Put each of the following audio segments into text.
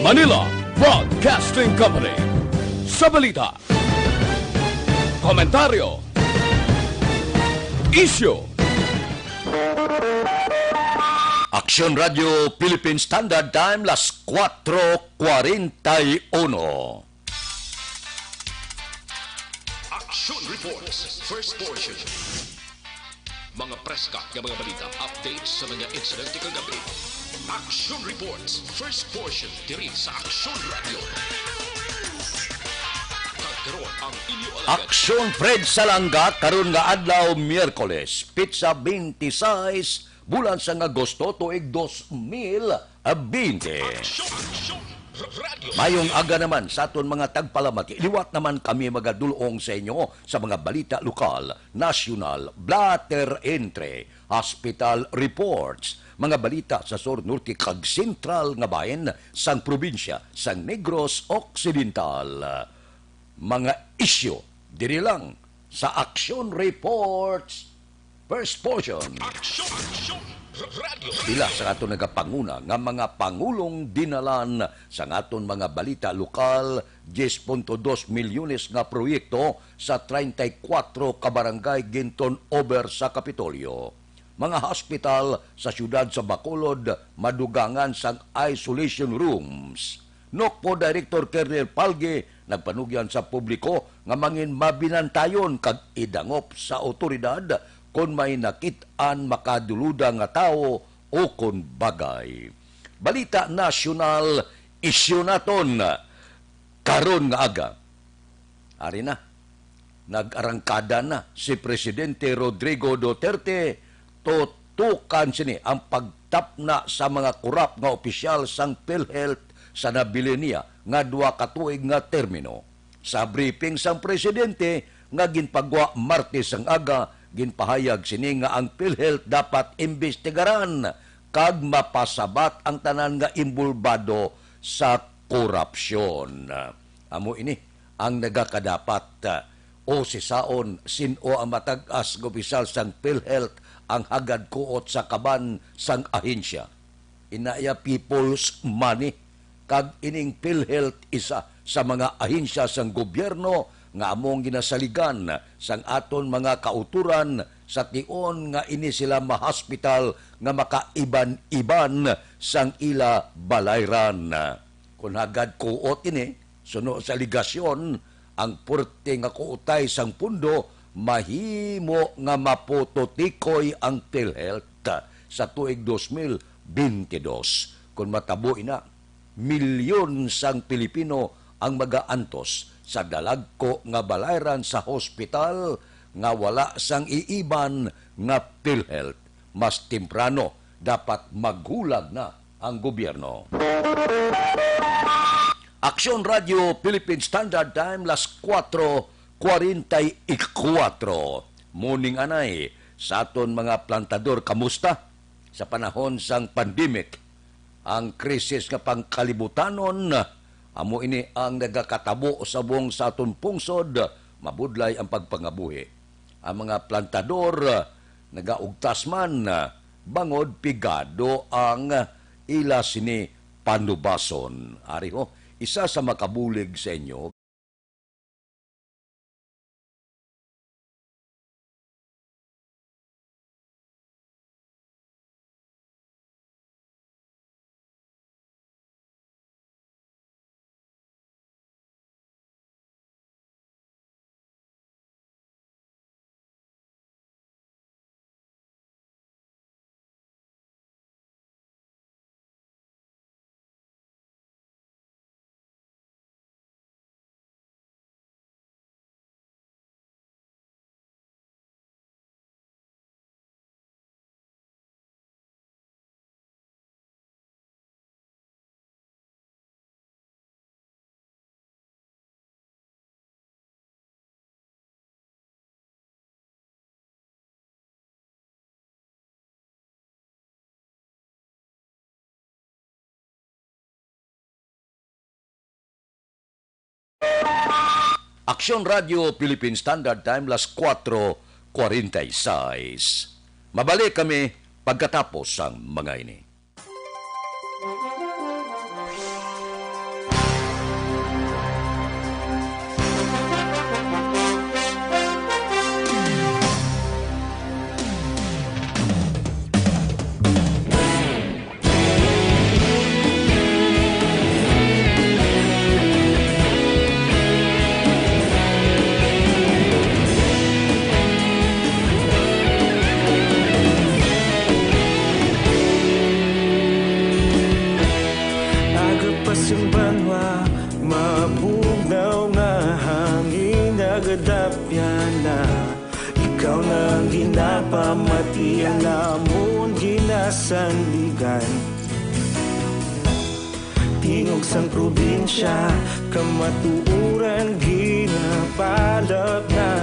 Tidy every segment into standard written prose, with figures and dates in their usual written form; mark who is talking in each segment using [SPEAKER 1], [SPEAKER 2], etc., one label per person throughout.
[SPEAKER 1] Manila Broadcasting Company. Sa balita, komentaryo, issue. Aksyon Radio Philippine Standard Time, las 4:41.
[SPEAKER 2] Action Reports, first portion. Mga preska ng mga balita, updates sa mga insidente kagabi. Action Reports, first portion, diri sa Action Radio. Kagkaroon ang inyo alagad.
[SPEAKER 1] Aksyon Fred Salanga, karon nga adlaw Miyerkules, Pizza 26, bulan sa Agosto, tuig 2020.
[SPEAKER 2] Action Radio.
[SPEAKER 1] Mayong aga naman sa aton mga tagpalamati. Liwat naman kami magadulong sa inyo sa mga balita lokal, nasyonal, blatter entre, hospital reports, mga balita sa Sur Norte kag Sentral nga bayan sang probinsya sang Negros Occidental. Mga isyu diri lang sa Action Reports first portion.
[SPEAKER 2] Action Radio.
[SPEAKER 1] Pila sa aton nagapanguna nga mga pangulong dinalan sa aton mga balita lokal 10.2 milyones nga proyekto sa 34 ka barangay ginton over sa Kapitolyo. Mga hospital sa siyudad sa Bacolod madugangan sang isolation rooms. NOCPO Director Colonel Palge nagpanugyan sa publiko nga mangin mabinantayon kag idangop sa otoridad kung may nakit-an makaduluda nga tao o kung bagay. Balita nasyonal, isyu naton karon nga aga. Ari na, nag-arangkada na si Presidente Rodrigo Duterte, tutukan sini ang pagtapna sa mga kurap nga opisyal sang PhilHealth sa nabili niya nga 2 ka tuig nga termino. Sa briefing sang Presidente nga ginpagwa Martes ang aga, ginpahayag sini nga ang PhilHealth dapat imbestigaran kag mapasabat ang tanan nga imbulbado sa korupsyon. Amo ini ang nagakadapat o sisaon sino ang matag-as nga opisyal sang PhilHealth ang hagad kuot sa kaban sang ahensya. Inaya people's money kag ining PhilHealth isa sa mga ahensya sang gobyerno nga among ginasaligan sang aton mga kauturan sa tion nga ini sila ma-hospital nga makaiban-iban sang ila balayran. Kung hagad kuot ini, suno sa ligasyon, ang purte nga kuutay sang pundo, mahimo nga mapototikoy ang PhilHealth sa tuig 2022. Kung matabo ina, milyon sang Pilipino ang mag-aantos sa dalagko nga balayran sa hospital nga wala sang iiban nga PhilHealth. Mas temprano dapat maghulag na ang gobyerno. Action Radio Philippine Standard Time, las 4:44. Morning anay sa aton mga plantador, kamusta? Sa panahon sang pandemic, ang krisis nga pangkalibutanon, amo ini ang nagakatabo sa buong sa aton pungsod, mabudlay ang pagpangabuhi. Ang mga plantador, nagaugtas man, bangod pigado ang ila sini panubason. Ari ho, isa sa makabulig sa inyo, Aksyon Radio Philippine Standard Time, las 4:46. Mabalik kami pagkatapos ang mga ini.
[SPEAKER 3] napamatian namon ginasandigan. Tingog sang probinsya, kamatuuran ginapalap na.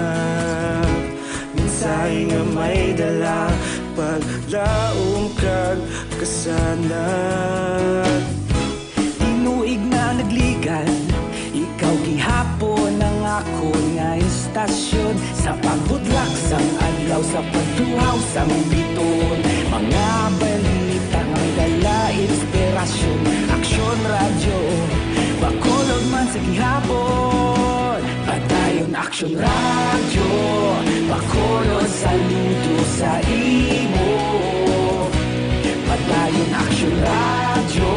[SPEAKER 3] Minsay nga may dala, paglaom kag kasanat.
[SPEAKER 4] Tinuig na nagligan, ikaw gihapon ang ako nga istasyon. Sa pagbudlak sang adlaw, sa pagtuhaw sang biton. Mga balita nga dala inspirasyon. Aksyon radyo, bakolod man sa gihapon. Padayon aksyon radyo, bakolod saludo sa imo. Padayon aksyon radyo,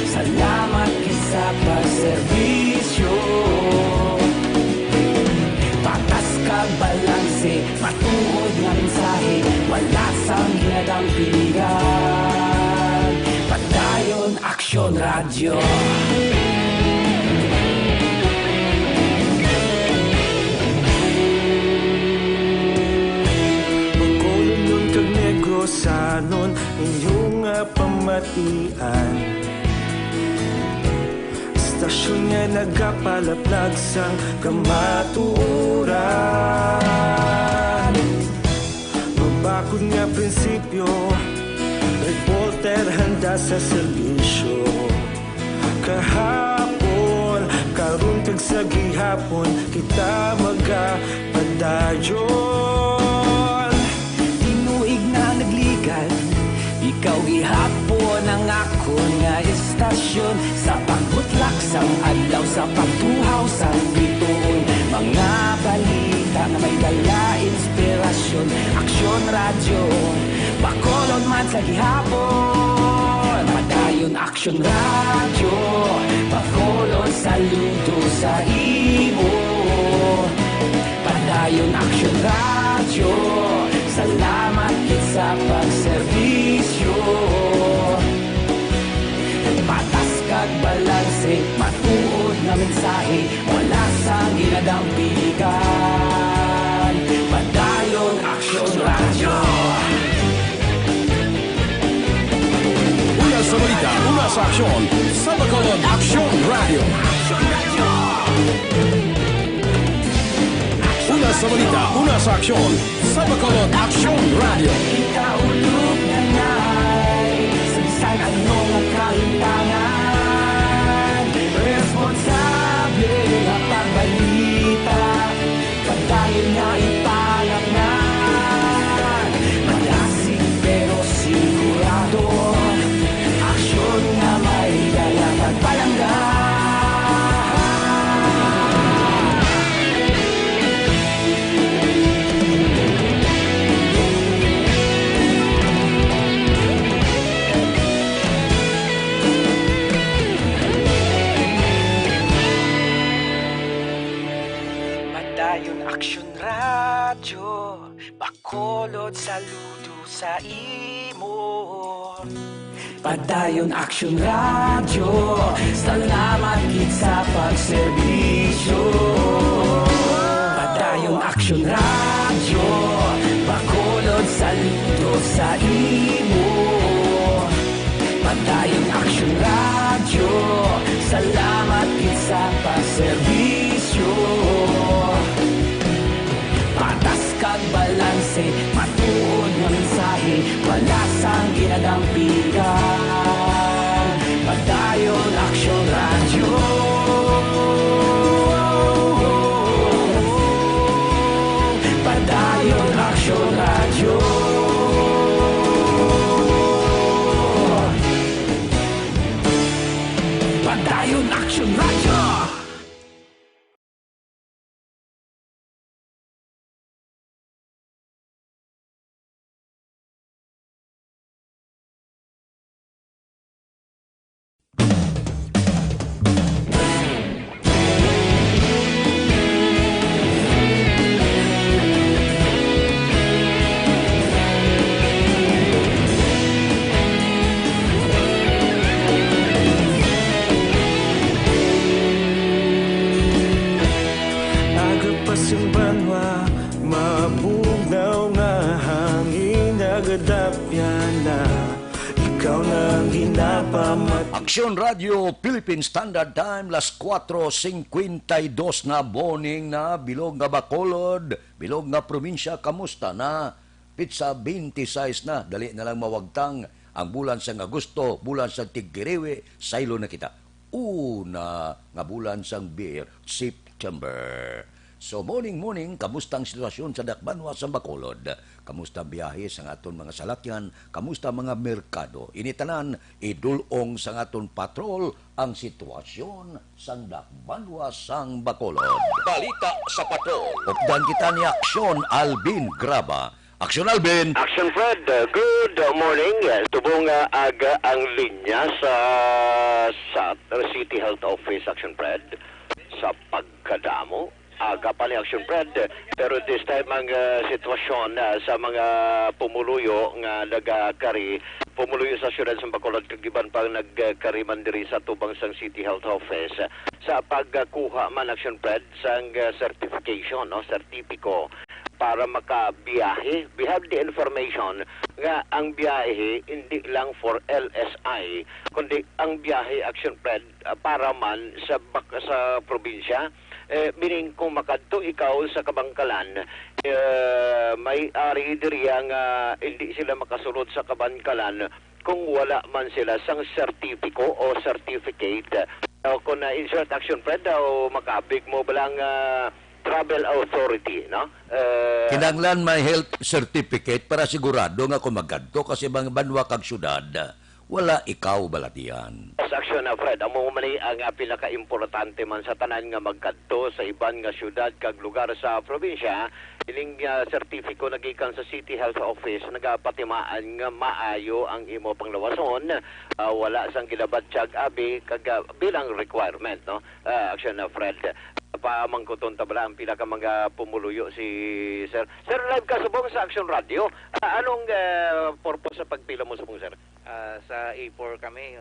[SPEAKER 4] salamat sa pagserbisyo. Patas kag balanse, matuod nga mensahe, wala sang hinadang pilihan. Padayon aksyon radyo.
[SPEAKER 3] Bakolod nun kag negosanon, inyong pamatian. Stasyon nga nagapalaplag sang kamatuuran. Mabakod nga prinsipyo, reporter handa sa serbisyo. Kahapon, karon kag sa gihapon, kita magapadayon.
[SPEAKER 4] Tinuig na nagligan, ikaw gihapon ang ako nga istasyon. Sa pagbutlak sang adlaw, sa pagtuhaw sang biton. Mga balita na may dala inspirasyon. Aksyon radyo, bakolod man sa gihapon. Padayon aksyon radyo, bakolod saludo sa imo. Padayon aksyon radyo, salamat kit sa pagserbisyo. Patas kag balanse, matuod na mensahe, wala sang ginadang piligan. Padayon aksyon radyo.
[SPEAKER 5] Una sa balita, una sa aksyon, sa Bacolod Aksyon Radio. Una sa balita, una sa aksyon, sa Bacolod Aksyon Radio.
[SPEAKER 4] Ikaulog na na'y sabisan anong ang kahintangan. Responsable na pagbalita, pagdayon na ipalaknan. Malasig pero sigurado, aksyon na may dala pagpalanggan. Padayon aksyon radyo, bakolod saludo sa imo. Padayon aksyon radyo, salamat kit sa pagserbisyo. Padayon aksyon radyo, bakolod saludo sa imo. Padayon aksyon radyo, salamat kit sa pagserbisyo. Patas kag balanse, matuod nga mensahe, wala sang ginadampigan. Padayon aksyon radyo. Padayon aksyon radyo. Padayon aksyon radyo.
[SPEAKER 1] Action Radio Philippine Standard Time, las 4:52 na boning na bilog nga Bacolod, bilog nga probinsya, kamusta na? Pizza 26 na, dali na lang mawagtang ang bulan sa Agosto, bulan sa Tigiriwe, saylo na kita. Una nga bulan sang beer, September. So morning, kamusta ang sitwasyon sa Dakbanwa sa Bacolod? Kamusta ang biyahe sa aton mga salakyan? Kamusta ang mga merkado? Initanan, idulong sa aton patrol ang sitwasyon sa Dakbanwa sa Bacolod.
[SPEAKER 2] Balita sa patrol.
[SPEAKER 1] Updan kita ni Aksyon Alvin Graba. Aksyon Alvin!
[SPEAKER 6] Action Fred, good morning. Tubong aga ang linya sa City Health Office, Action Fred, sa pagkadamo. Aga pa ni Action Fred, pero this time ang sitwasyon sa mga pumuluyo nga nagakari, pumuluyo sa syudad sa Bacolod, kagiban pang nagkariman diri sa tubang sang City Health Office sa pagkuha man, Action Fred, sang certification, no, sertipiko para makabiyahe. We have the information nga ang biyahe hindi lang for LSI, kundi ang biyahe, Action Fred, para man sa probinsya. Meaning kung makadto ikaw sa Kabangkalan, may ari diri nga hindi sila makasulod sa Kabangkalan kung wala man sila sang sertipiko o certificate. Kung in short, Action Fred, o makabig mo balang travel authority, no?
[SPEAKER 1] Kinanglan may health certificate para sigurado nga kung magadto kasi bang banwa kag syudad, wala ikaw balatian.
[SPEAKER 6] Sa aksyon na, Fred, amo man ang pinaka-importante man sa tanan nga magkadto sa iban nga syudad kag lugar sa probinsya, ining sertifiko nagikan sa City Health Office nagapatimaan nga maayo ang imo panglawason, wala sang gilabatsyag abi kag bilang requirement, no? Aksyon na, Fred. Pamangkuton tabla ang pila ka mga pumuluyo si Sir. Sir, live ka subong sa Action Radio. Anong purpose sa pagpila mo subong, Sir?
[SPEAKER 7] Sa A4 kami,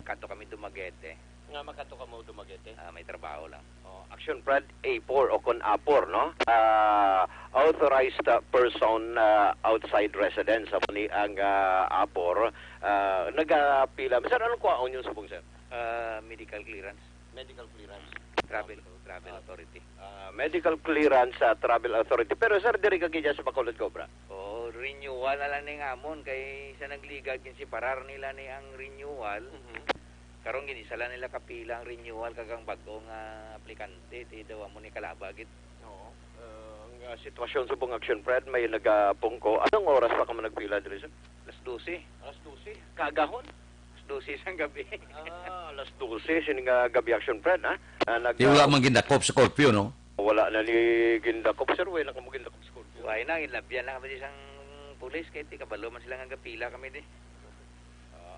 [SPEAKER 7] kanto kami Dumaguete.
[SPEAKER 6] Nga makato ka mo Dumaguete?
[SPEAKER 7] May trabaho lang.
[SPEAKER 6] Action Fred A4 o kon A4, no? Authorized person outside residence sa ni ang A4. Nagapila. Sir, anong kuha yung subong, Sir?
[SPEAKER 7] Medical clearance.
[SPEAKER 6] Medical clearance.
[SPEAKER 7] Travel authority.
[SPEAKER 6] Medical clearance sa travel authority. Pero sir, diri ka gidya sa Bacolod Cobra.
[SPEAKER 7] Renewal na lang ni ngamon kay sa nagligad kin si parar nila ni ang renewal. Karon gini sala nila kapila ang renewal kagang bag-o nga aplikante ti daw mo ni kalabagit.
[SPEAKER 6] Oo. Ang sitwasyon sa buong Action Fred may nagapungko. Anong oras pa ka man nagpila diri sir?
[SPEAKER 7] Alas 12.
[SPEAKER 6] Alas 12. Kagahon?
[SPEAKER 7] 12 sang gabi.
[SPEAKER 6] Alas 12 sining gabi, Action Fred, ha?
[SPEAKER 1] Di wala man gindakop sa Scorpio, no?
[SPEAKER 6] Wala na ni gindakop, sir. Wala na mo gindakop sa Scorpio.
[SPEAKER 7] Wala na, ilabyan lang kami isang pulis kaya ti kabalo man sila nga gapila kami di.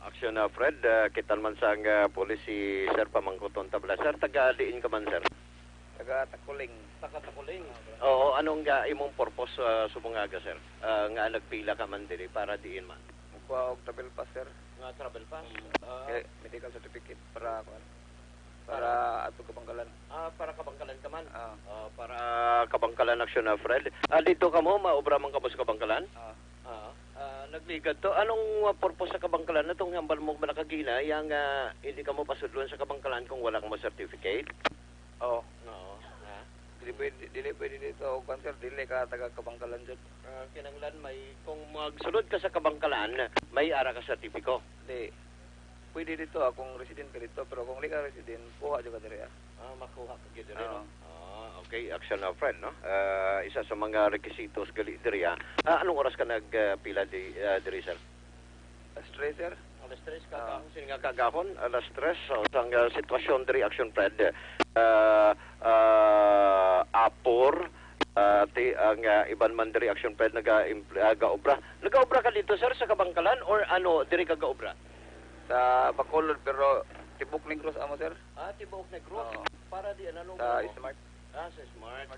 [SPEAKER 6] Action na, Fred. Kitan man sa pulis si Sir Pamangkuton tabla. Sir, taga-diin ka man, sir?
[SPEAKER 7] Taga-Takuling.
[SPEAKER 6] Taga-Takuling? Oo, anong imong purpose sumungaga, sir? Nga nagpila ka man din para diin man?
[SPEAKER 7] Mukha og travel pass, sir.
[SPEAKER 6] Nga travel pass?
[SPEAKER 7] Medical certificate para ato Kabangkalan.
[SPEAKER 6] Para Kabangkalan ka man? Para Kabangkalan, Action na, Fred. Dito ka mo, maobra man ka mo sa Kabangkalan? Nagligad to. Anong purpose sa Kabangkalan na itong hambal mo malakagina yung hindi ka mo pasudluan sa Kabangkalan kung wala kang certificate?
[SPEAKER 7] Oo. Dili pwede dito, sir, dili ka taga Kabangkalan dyan.
[SPEAKER 6] Kinanglan kung magsulod ka sa Kabangkalan, may ara ka sertipiko.
[SPEAKER 7] Hindi. Pwede dito akong resident ka dito, pero kung hindi ka resident, kuha dyan ka diri.
[SPEAKER 6] Makuha ka dito rin. Okay, Action na, friend, no? Isa sa mga requisitos gali diri. Anong oras ka nagpila diri, sir?
[SPEAKER 7] Alas 3, sir.
[SPEAKER 6] Alas 3 ka sino nga kagahon? Alas 3. So, ang sitwasyon diri, Action Fred, apor, ang iban man diri, Action Fred, nag-obra. Nag-obra ka dito, sir, sa Kabangkalan? Or ano, diri ka ga-obra?
[SPEAKER 7] Sa Bacolod, pero Tibok Negros amo, sir.
[SPEAKER 6] Tibok Negros? Para di, ano?
[SPEAKER 7] Sa Smart.
[SPEAKER 6] Sa Smart.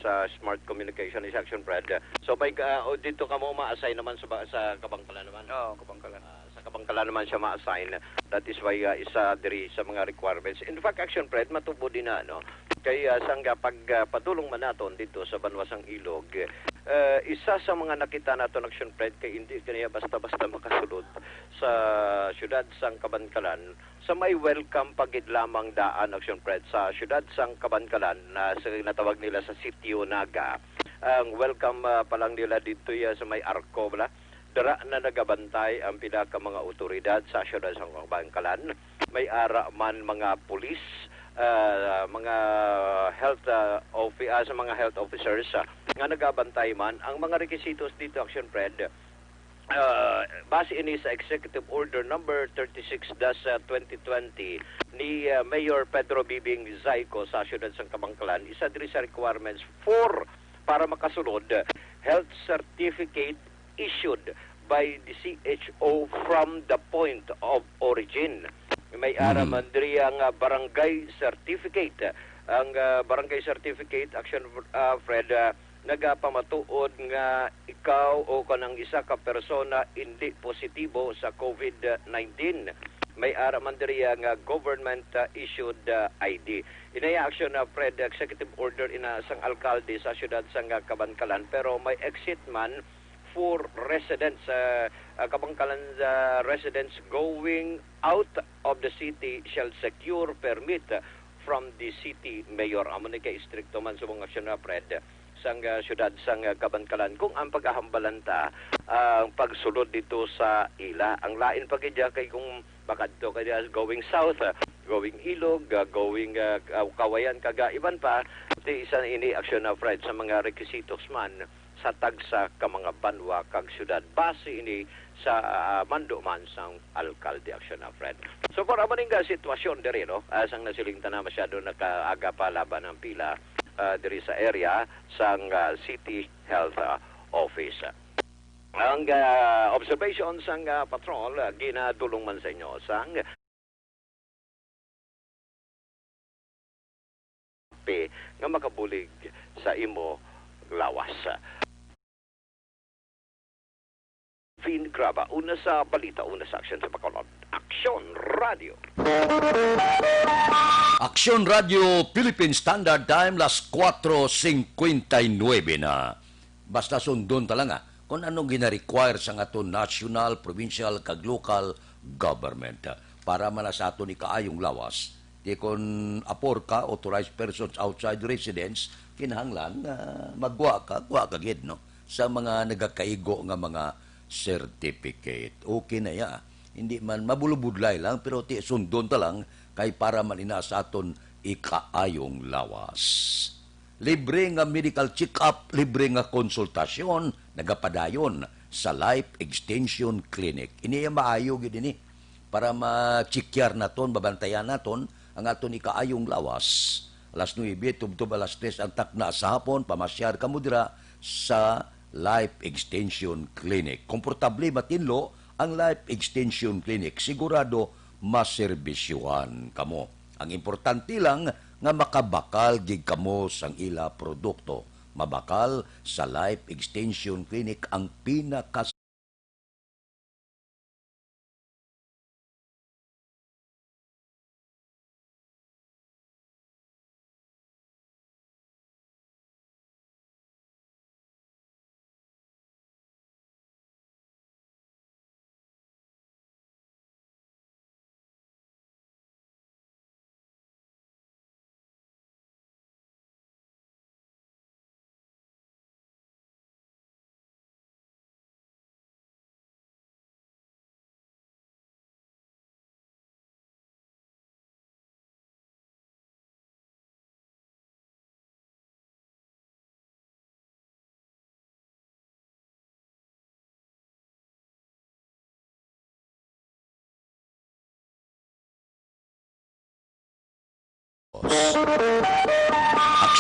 [SPEAKER 6] Sa Smart Communication is Action Fred. So, dito ka mo ma-assign naman sa Kabangkalan naman?
[SPEAKER 7] Oo, Kabangkalan.
[SPEAKER 6] Sa Kabangkalan naman siya ma-assign. That is why isa diri sa mga requirements. In fact, Action Fred, matubo din na, no? Kaya sangga pagpatulong man naton dito sa Banwasang Ilog, isa sa mga nakita naton Action Pride kay hindi kaniya basta-basta makasulod sa syudad sang Kabankalan sa may welcome pagid lamang daan Action Pride sa syudad sang Kabankalan na natawag nila sa Sitio Naga. Ang welcome pa lang nila dito sa may Arco bala. Dara na nagabantay ang pinaka mga otoridad sa syudad sang Kabankalan. May ara man mga pulis, mga health sa mga health officers nga nagabantay man ang mga requisitos dito Action Fred. Base ini sa Executive Order number 36-2020 ni Mayor Pedro Bibing Zayco sa syudad sang Kabankalan, isa diri sa requirements para makasulod health certificate issued by the CHO from the point of origin. May ara man diri ang barangay certificate. Ang barangay certificate Action Fred nagapamatuod nga ikaw o kanang isa ka persona hindi positibo sa COVID-19. May ara man diri ang government issued ID. Inaya Action Fred executive order ina sang alkalde sa syudad sang Kabankalan, pero may exit man for residents, Kabangkalan residents going out of the city shall secure permit from the city mayor. Amo ni kay stricto man sa mga Action Fred sang syudad sang Kabankalan kung ang paghahambalanta ang pagsulod dito sa ila. Ang lain pagidya kay kung bakadto kay going south, going Ilog, going Kawayan, Kagaiban pa, ti isa ini Action Fred sa mga requisitos man sa tagsa ka mga banwa kag syudad base ini sa mando man sang alkalde Action Fred. So for amaning sitwasyon diri no, sang nasiling na masyado nakaaga pa laban ang pila diri sa area sang City Health Office. Ang observation sang patrol ginadulong man sa inyo sang nga makabulig sa imo lawas. Vin Graba, una sa balita, una sa aksyon sa Bacolod. Aksyon Radio.
[SPEAKER 1] Aksyon Radio Philippine Standard Time, las 4:59 na. Basta sundon talaga kung anong gina-require sa ato national, provincial, kag local government para mala sa ato ni kaayong lawas. Di kung apor ka, authorized persons outside residence, kinahanglan magwa ka gid no sa mga nagakaigo nga mga certificate. Okay na ya. Hindi man mabulubudlay lang pero ti sundon ta lang kay para man ina sa aton ikaayong lawas. Libre nga medical check-up, libre nga konsultasyon nagapadayon sa Life Extension Clinic. Ini maayo gid ini para ma-checkar naton, babantayan naton ang aton ikaayong lawas. Alas 9, tubtob alas 3 ang takna sa hapon, pamasyar ka mo dira sa Life Extension Clinic. Komportable matinlo ang Life Extension Clinic. Sigurado maserbisyuhan kamo. Ang importante lang nga makabakal gig kamo sang ila produkto. Mabakal sa Life Extension Clinic ang pinakas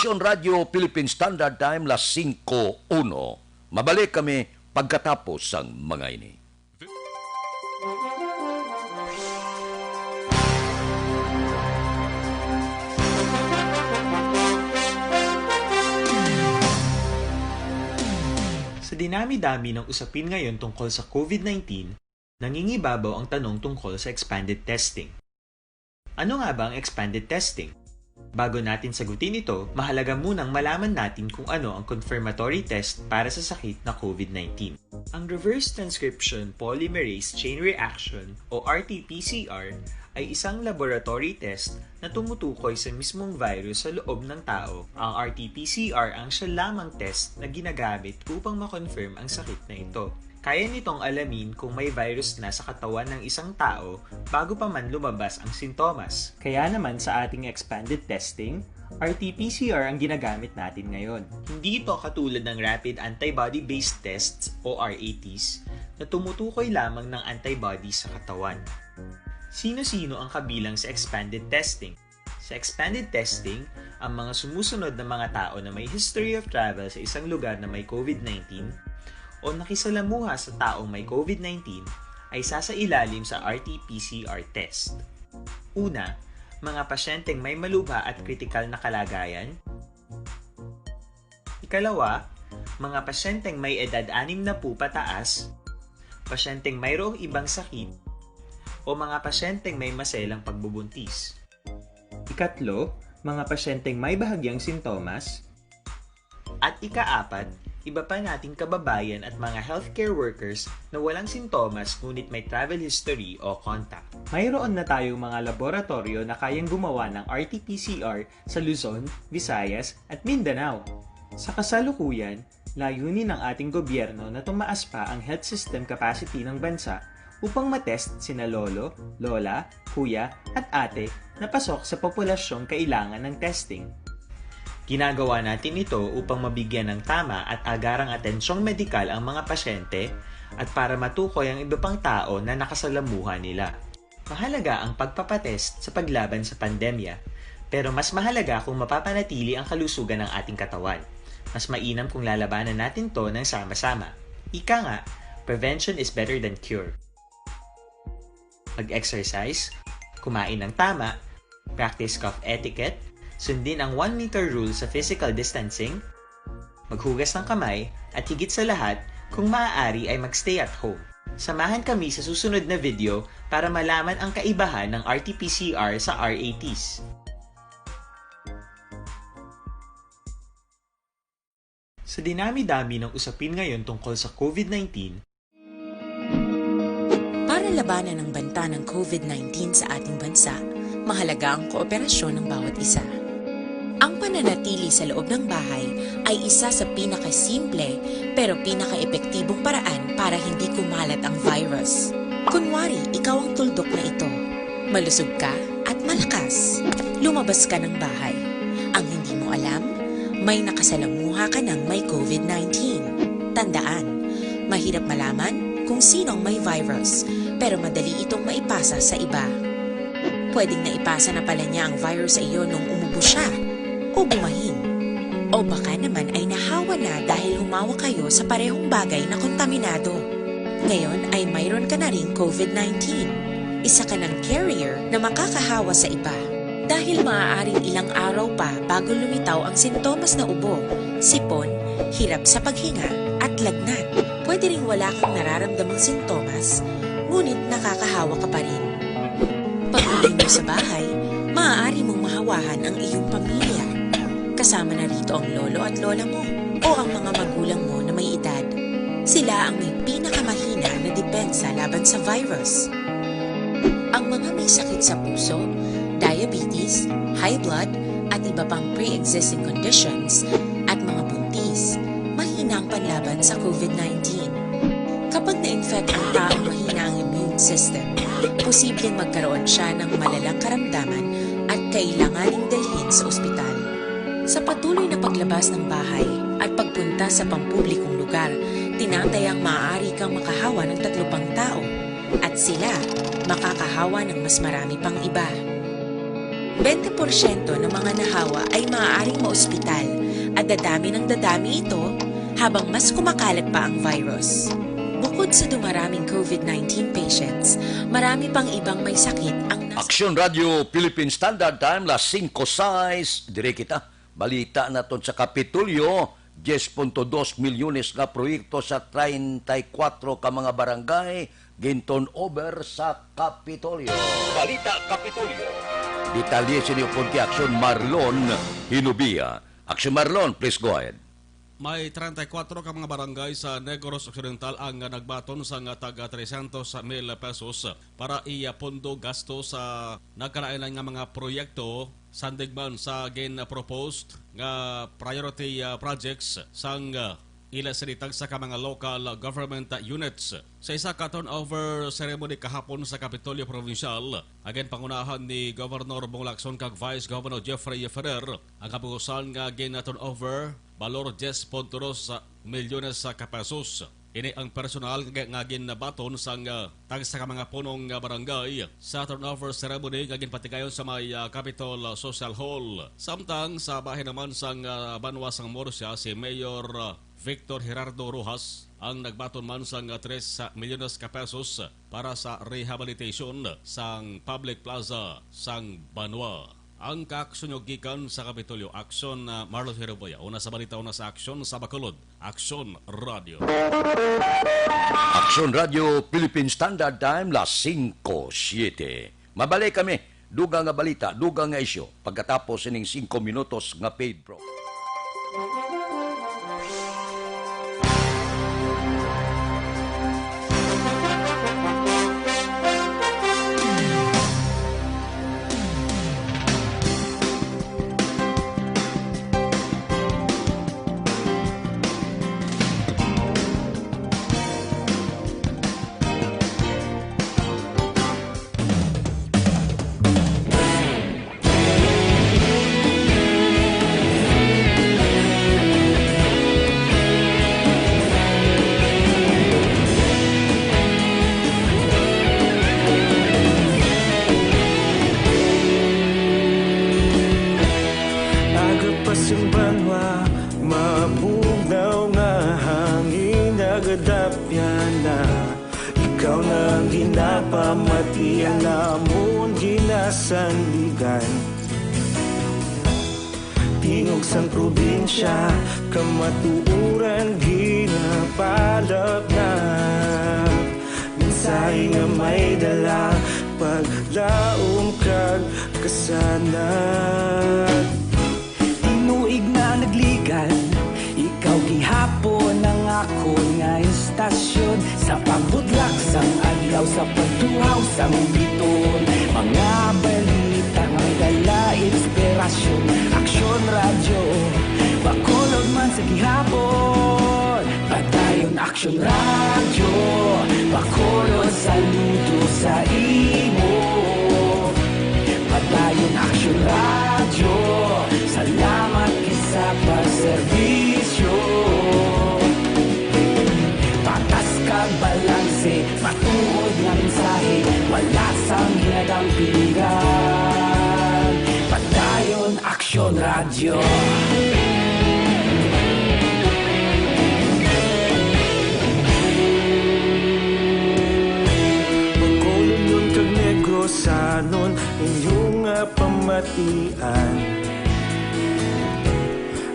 [SPEAKER 1] Aksyon Radio Philippine Standard Time, las 5:01. Mabalik kami pagkatapos ang mga ini.
[SPEAKER 8] Sa dinami-dami ng usapin ngayon tungkol sa COVID-19, nangingibabaw ang tanong tungkol sa expanded testing. Ano nga ba ang expanded testing? Bago natin sagutin ito, mahalaga munang malaman natin kung ano ang confirmatory test para sa sakit na COVID-19. Ang reverse transcription polymerase chain reaction o RT-PCR ay isang laboratory test na tumutukoy sa mismong virus sa loob ng tao. Ang RT-PCR ang siya lamang test na ginagamit upang makonfirm ang sakit na ito. Kaya nitong alamin kung may virus na sa katawan ng isang tao bago pa man lumabas ang sintomas. Kaya naman sa ating expanded testing, RT-PCR ang ginagamit natin ngayon. Hindi ito katulad ng Rapid Antibody-Based Tests o RATs na tumutukoy lamang ng antibodies sa katawan. Sino-sino ang kabilang sa expanded testing? Sa expanded testing, ang mga sumusunod na mga tao na may history of travel sa isang lugar na may COVID-19 o nakisalamuha sa taong may COVID-19 ay sasailalim sa RT-PCR test. Una, mga pasyenteng may malubha at kritikal na kalagayan. Ikalawa, mga pasyenteng may edad 60 pataas, pasyenteng mayroong ibang sakit, o mga pasyenteng may maselang pagbubuntis. Ikatlo, mga pasyenteng may bahagyang sintomas. At ikaapat, iba pa nating kababayan at mga healthcare workers na walang sintomas ngunit may travel history o contact. Mayroon na tayong mga laboratorio na kayang gumawa ng RT-PCR sa Luzon, Visayas at Mindanao. Sa kasalukuyan, layunin ng ating gobyerno na tumaas pa ang health system capacity ng bansa upang matest sina lolo, lola, kuya at ate na pasok sa populasyong kailangan ng testing. Ginagawa natin ito upang mabigyan ng tama at agarang atensyong medikal ang mga pasyente at para matukoy ang iba pang tao na nakasalamuha nila. Mahalaga ang pagpapatest sa paglaban sa pandemya, pero mas mahalaga kung mapapanatili ang kalusugan ng ating katawan. Mas mainam kung lalabanan natin to ng sama-sama. Ika nga, prevention is better than cure. Mag-exercise, kumain ng tama, practice cough etiquette, sundin ang 1 meter rule sa physical distancing, maghugas ng kamay, at higit sa lahat, kung maaari ay magstay at home. Samahan kami sa susunod na video para malaman ang kaibahan ng RT-PCR sa RATs. Sa dinami-dami ng usapin ngayon tungkol sa COVID-19,
[SPEAKER 9] para labanan ang banta ng COVID-19 sa ating bansa, mahalaga ang kooperasyon ng bawat isa. Ang pananatili sa loob ng bahay ay isa sa pinakasimple pero pinaka-epektibong paraan para hindi kumalat ang virus. Kunwari, ikaw ang tuldok na ito. Malusog ka at malakas. Lumabas ka ng bahay. Ang hindi mo alam, may nakasalamuha ka ng may COVID-19. Tandaan, mahirap malaman kung sino ang may virus, pero madali itong maipasa sa iba. Pwedeng naipasa na pala niya ang virus sa iyo nung umubo siya o bumahin. O baka naman ay nahawa na dahil humawa kayo sa parehong bagay na kontaminado. Ngayon ay mayroon ka na rin COVID-19. Isa ka ng carrier na makakahawa sa iba. Dahil maaaring ilang araw pa bago lumitaw ang sintomas na ubo, sipon, hirap sa paghinga at lagnat. Pwede ring wala kang nararamdamang sintomas, ngunit nakakahawa ka pa rin. Pag-uwi mo sa bahay, maaari mong mahawahan ang iyong pamilya. Kasama na rito ang lolo at lola mo o ang mga magulang mo na may edad. Sila ang may pinakamahina na depensa laban sa virus. Ang mga may sakit sa puso, diabetes, high blood, at iba pang pre-existing conditions at mga buntis, mahina ang panlaban sa COVID-19. Kapag na-infect ang taong mahina ang immune system, posibleng magkaroon siya ng malalang karamdaman at kailanganing dalhin sa ospital. Sa patuloy na paglabas ng bahay at pagpunta sa pampublikong lugar, tinatayang maaari kang makahawa ng 3 pang tao at sila makakahawa ng mas marami pang iba. 20% ng mga nahawa ay maaaring maospital at dadami ng dadami ito habang mas kumakalat pa ang virus. Bukod sa dumaraming COVID-19 patients, marami pang ibang may sakit ang
[SPEAKER 1] Aksyon Radio Philippine Standard Time, las 5:06, dire kita. Balita naton sa Kapitulyo, 10.2 milyones nga proyekto sa 34 ka mga barangay ginton over sa Kapitolyo.
[SPEAKER 2] Balita Kapitolyo.
[SPEAKER 1] Detalye sa niyo po ti Aksyon Marlon Hinubia. Aksyon Marlon, please go ahead.
[SPEAKER 10] May 34 ka mga barangay sa Negros Occidental ang nagbaton sa taga 300,000 pesos para iapondo gasto sa nagkalainan nga mga proyekto sandigman sa proposed nga priority projects sang ila sinitag sa mga local government units. Sa isa ka turnover ceremony kahapon sa Kapitolyo Provincial, again pangunahan ni Governor Bong Lacson kag Vice Governor Jeffrey Ferrer, ang kapugusan nga turnover balor 10.2 milyones sa pesos. Ini ang personal nga ginabaton sang tag sa mga punong barangay sa turnover ceremony nga ginpatigayon sa may Capitol Social Hall. Samtang sa bahin naman sang Banwa sang Murcia, si Mayor Victor Gerardo Rojas ang nagbaton man sang 3 milyones ka pesos para sa rehabilitation sang public plaza sang Banwa. Ang kaaksyon gikan sa Kapitolyo, Aksyon Marlon Hiruboya. Una sa balita, una sa Aksyon sa Bacolod, Aksyon Radio.
[SPEAKER 1] Aksyon Radio Philippine Standard Time, las 5:07. Mabalik kami, dugang nga balita, dugang nga isyo, pagkatapos ining 5 minutos nga paid pro.
[SPEAKER 3] Pamatian namon ginasandigan tingog sang probinsya kamatuuran ginapalap na mensahe nga may dala paglaom kag kasanat tinuig na nagligan ikaw gihapon ang ako nga istasyon sa pagbudlak sang adlaw sa pagtuhaw sang biton mga balita nga may dala inspirasyon Aksyon Radio Bacolod man sa gihapon padayon Aksyon Radio Bacolod saludo sa imo padayon Aksyon Radio salamat kisa pagserbisyo patas kag balanse matuod nga mensahe wala sang hinagang piligan padayon Aksyon Radio Bacolod nun kag Negrosanon inyong pamatian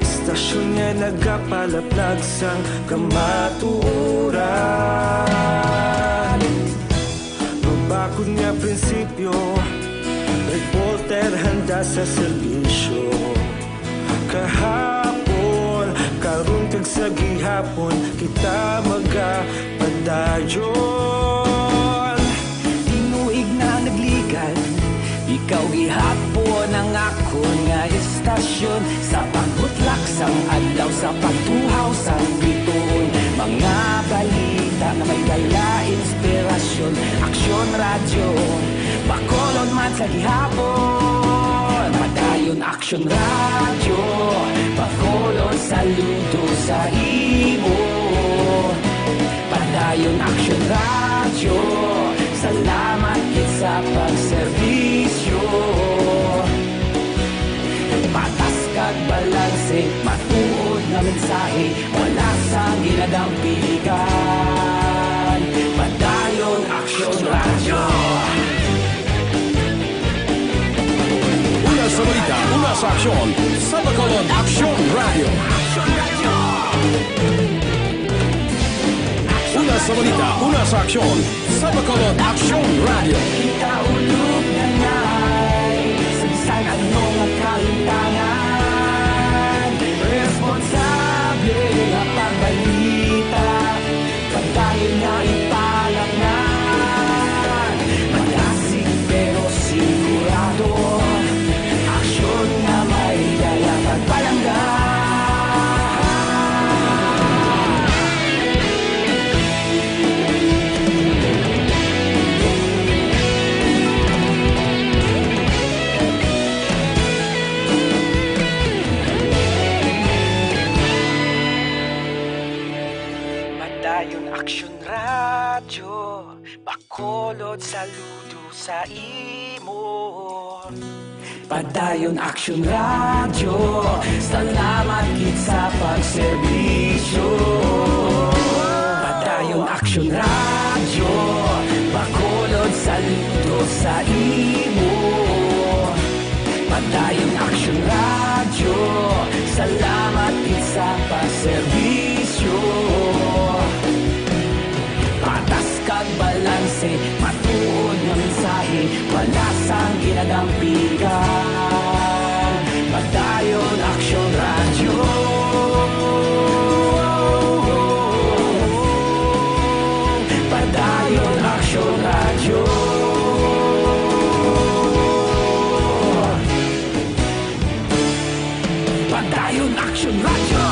[SPEAKER 3] Stasyon nga nagapalaplag sang kamatuuran Mabakod nga prinsipyo Reporter handa sa serbisyo Kahapon, karun kag sa gihapon Kita magapadayon Tinuig na nagligan Ikaw gihapon ang ako nga istasyon Sa pagbutlak sang adlaw Sa pagtuhaw sang biton Mga balita na may dala inspirasyon Aksyon Radio Bacolod man sa gihapon Padayon Aksyon Radio Bacolod saludo sa imo Padayon Aksyon Radio Salamat kit sa pagserbisyo Patas kag balanse matuod nga mensahe wala sang ginagang piligan Padayon Aksyon Radio
[SPEAKER 5] Una sa balita, una sa aksyon sa Bacolod, Aksyon Radio. Una sa balita, una sa aksyon sa Bacolod, Aksyon Radio.
[SPEAKER 3] Kita ulog na ngay sa Bacolod, saludo sa imo. Padayon Action Radio, salamat gid sa pagserbisyo. Padayon Action Radio, Bacolod, saludo sa imo. Padayon Action Radio, salamat gid sa pagserbisyo. Patas kag balanse, matuod nga mensahe, wala sang ginagampigan. Padayon Action Radio. Padayon Action Radio. Padayon Action Radio.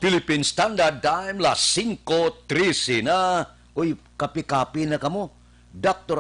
[SPEAKER 1] Philippine Standard Time, las 5:13 na. Uy, kapi-kapi na kamo. Dr.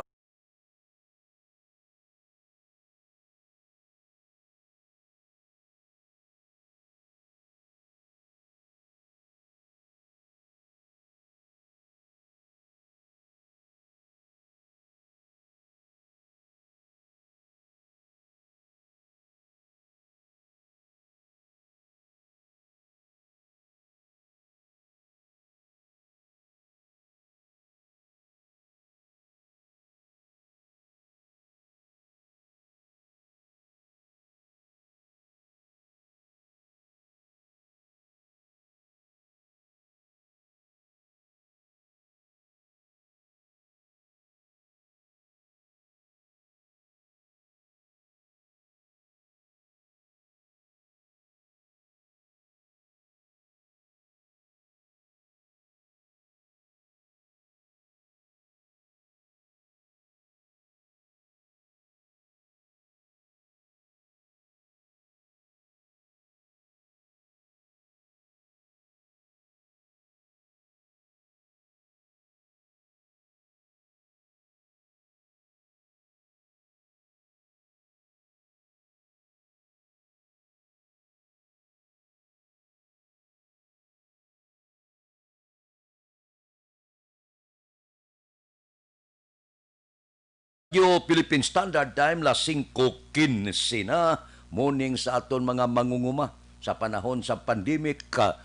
[SPEAKER 1] Philippine Standard Time, las 5:15 na. Morning sa aton mga mangunguma sa panahon sa pandemic ka.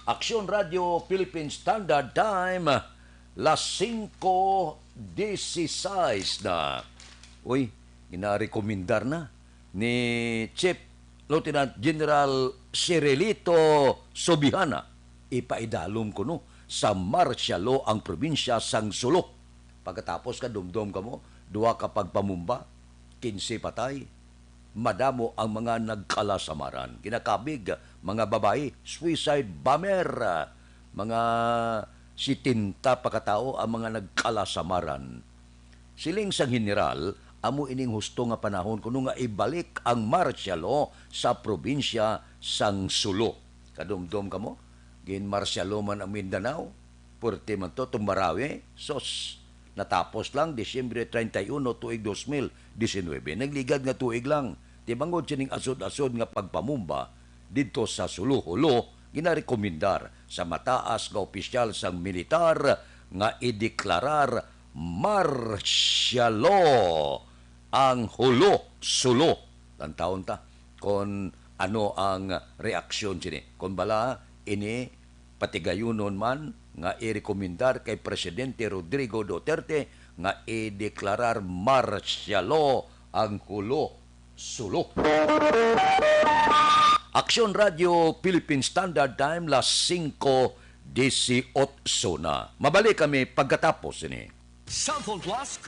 [SPEAKER 1] Action Radio Philippine Standard Time, las 5:16 na. Uy, inarekomendar na ni Chief Lieutenant General Cirilito Sobihana. Ipaidalom ko no sa martial law ang probinsya sang Sulok. Pagkatapos ka dumdum ka mo, duwa ka pagpamumba, 15 patay. Madamo ang mga nagkalasamaran. Kinakabig, mga babae, suicide bomber. mga 70 pa katao ang mga nagkalasamaran. Siling sang general, amo ining husto nga panahon kuno nga ibalik ang martial law sa probinsya sang Sulo. Kadumdum kamo, gin martial law man ang Mindanao, purti man to Marawi, sos natapos lang Disyembre 31 tuig 2019. Nagligad nga tuig lang. Tibangod sining asod-asod nga pagpamumba dito sa Suluhulo, ginarekomendar sa mataas nga opisyal sang militar nga ideklarar martial law ang Hulo, Sulo. Tantaon ta kung ano ang reaksyon sini. Kung bala, ini patigayunon man nga irekomendar kay Presidente Rodrigo Duterte nga ideklarar martial law ang Hulo, Sulo. Aksyon Radio Philippine Standard Time, las 5:18 na. Mabalik kami pagkatapos ini.
[SPEAKER 5] Cellphone Plus.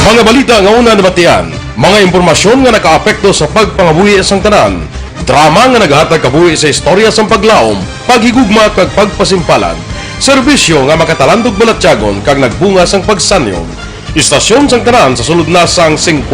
[SPEAKER 11] Mga balita nga una nabatian, mga impormasyon nga nakaapekto sa pagpangabuhi sang tanan, drama nga naghatag kabuhi sa istorya sang paglaom, paghigugma kag pagpasimpalan, serbisyo nga makatalandog balatyagon kag nagbunga sang pagsanyog, istasyon sang tanan sa sulod na sang 51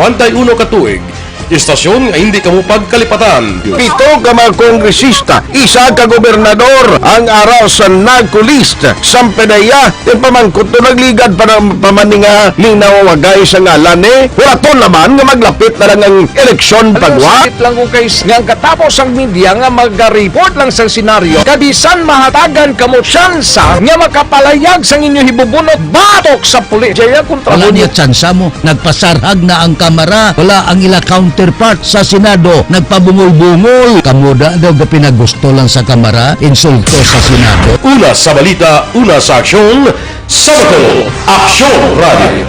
[SPEAKER 11] katuig, istasyon nga hindi kamo pagkalipatan.
[SPEAKER 12] 7 ka mga kongresista, 1 ka gobernador ang araw sa nagkulist sa pedaya yung pamangkot to nagligad para pamaninga linawagay sa ngalan walaton naman nga maglapit na lang ang eleksyon pagwa. Lang ko kay nga katapos ang media nga mag-report lang sa senaryo kabisan mahatagan kamo tsansa nga makapalayag sa inyo hibubunot batok sa pulis.
[SPEAKER 13] Wala niya tsansa mo, nagpasarhag na ang kamera, wala ang ila counterpart sa Senado, nagpabungol-bungol. Kamuda daw ga pinagusto lang sa kamera, insulto sa Senado.
[SPEAKER 11] Una sa balita, una sa aksyon, Sabado, Aksyon Radio.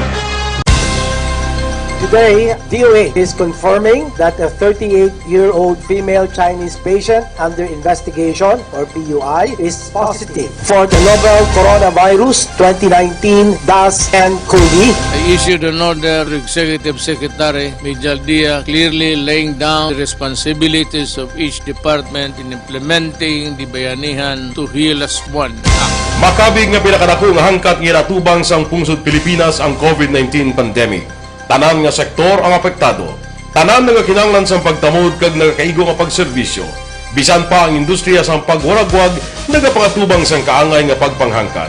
[SPEAKER 14] Today, DOH is confirming that a 38-year-old female Chinese patient under investigation, or PUI, is positive for the novel coronavirus 2019-nCoV.
[SPEAKER 15] I issued an order to Executive Secretary Major Dia clearly laying down the responsibilities of each department in implementing the Bayanihan to Heal as One Act.
[SPEAKER 11] Makabig nga pinakadako nga hangkat nga iratubang sang pungsod Pilipinas ang COVID-19 pandemic. Tanan nga sektor ang apektado. Tanan nga kinahanglan sang pagtamod kag nagakaigo nga pagserbisyo. Bisan pa ang industriya sang pagwaragwag nagapangatubang sang kaangay nga pagpanghangkat.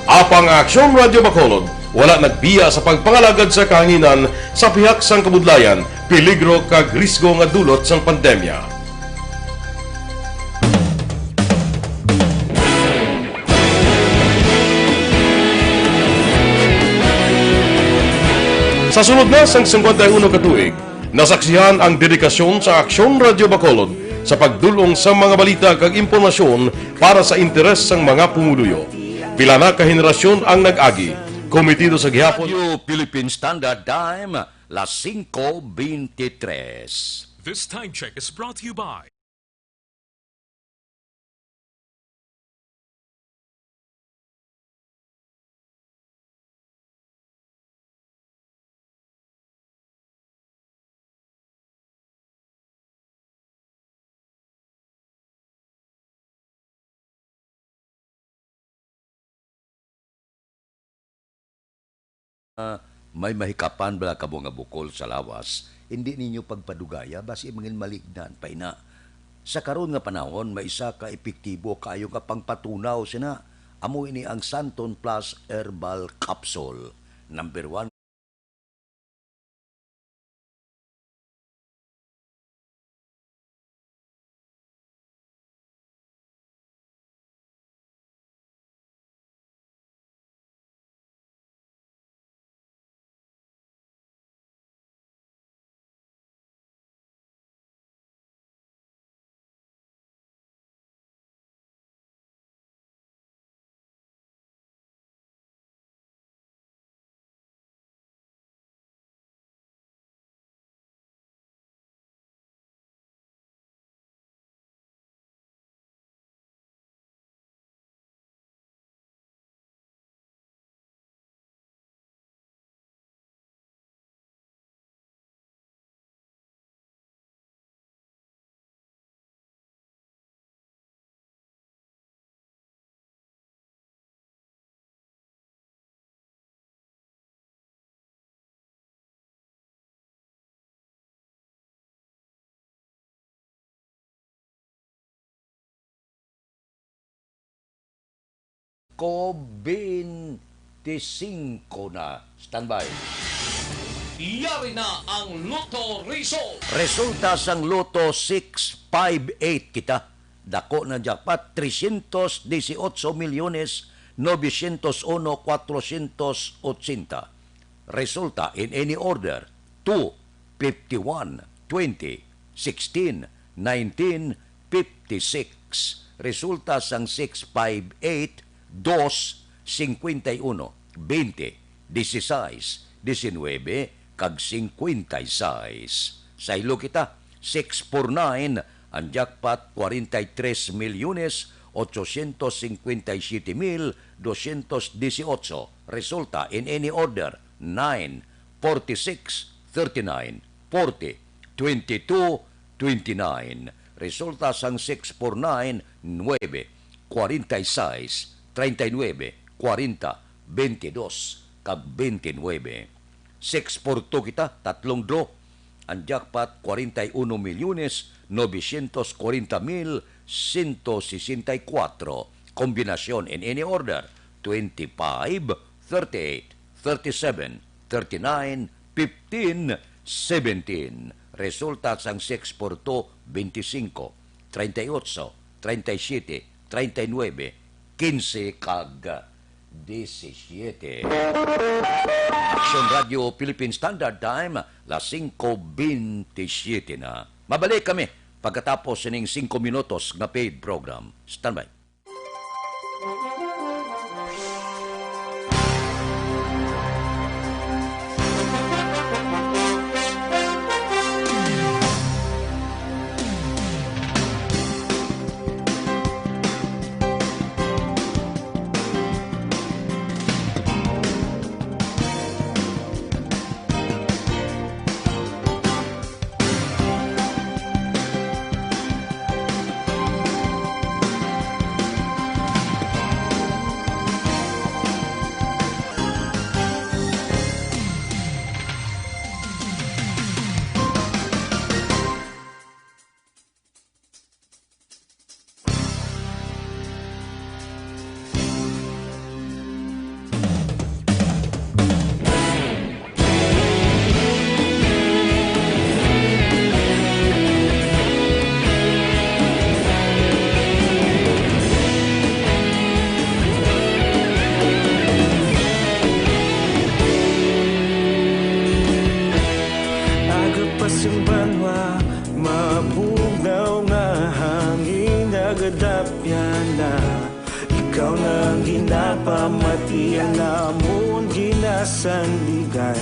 [SPEAKER 11] Apang Aksyon Radio Bacolod wala nagbiya sa pagpangalagad sa kahanginan sa pihak sang kabudlayan, peligro kag risgo nga dulot sang pandemya. Sa sunod na sang 51 katuig, nasaksihan ang dedikasyon sa Aksyon Radio Bacolod sa pagdulong sa mga balita kag impormasyon para sa interes sang mga pumuluyo. Pila na ka henerasyon ang nag-agi, komitido sa gihapon.
[SPEAKER 1] Radio Philippine Standard Time, las 5:23.
[SPEAKER 2] This time check is brought to you by
[SPEAKER 1] may mahikapan bala kamo nga bukol sa lawas, hindi ninyo pagpadugaya basi mangin malignan pa ina. Sa karon nga panahon, may isa ka epektibo kayo nga pangpatunaw sina. Amo ini ang Santon Plus Herbal Capsule. Number 1. COVID-19 na. Standby.
[SPEAKER 5] Iyari na ang Lotto Result.
[SPEAKER 1] Resulta sang Lotto 658 kita. Dako na jackpot 318,901,480. Resulta in any order 2, 51, 20, 16, 19, 56. Resulta sang 658 2, 51, 20, 16, 19, kag 56. Sa ilo kita, 649, ang jackpot 43,857,218. Resulta in any order 9, 46, 39, 40, 22, 29. Resulta sang 649, 9, 46, 39, 40, 22, kag 29. 642 kita, tatlong draw. Ang jackpot, 41,940,164. Kombinasyon in any order, 25, 38, 37, 39, 15, 17. Resulta sang 642, 25, 38, 37, 39, 15 kag 17. Aksyon Radio Philippine Standard Time, las 5:27 na. Mabalik kami pagkatapos sining 5 minutos nga paid program. Standby.
[SPEAKER 16] pamatian namon ginasandigan.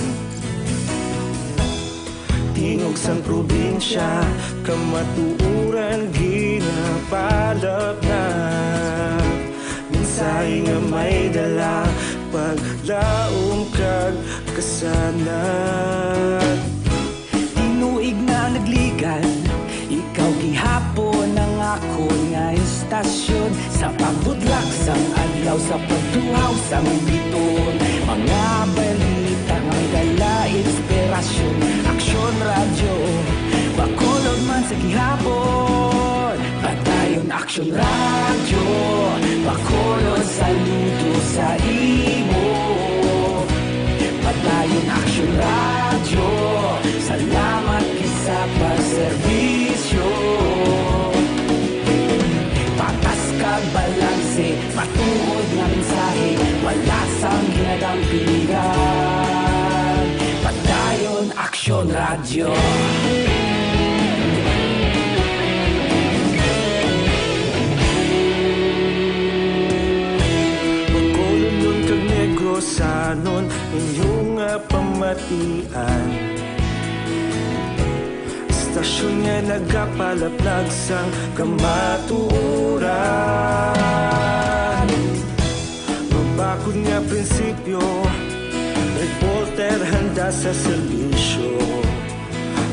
[SPEAKER 16] Tingog sang probinsya, kamatuuran ginapalap na. Minsay nga may dala, paglaom kag kasanat.
[SPEAKER 3] Tinuig na nagligan, ikaw gihapon ang ako nga istasyon. Sa pagbudlak sang adlaw, sa pagtuhaw sang biton. Mga balita nga may dala inspirasyon. Aksyon radyo, bakolod man sa gihapon. Padayon aksyon radyo, bakolod saludo sa imo. Padayon aksyon radyo, salamat kisa pagserbisyo. Patas kag balanse, matuod nga mensahe, wala sang ginadampigan. Padayon aksyon radyo.
[SPEAKER 16] Bacolod nun kag Negrosanon, inyong pamatian. Istasyon nga nagapalaplag sang kamatuuran. Mabakod nga prinsipyo, reporter handa sa serbisyo.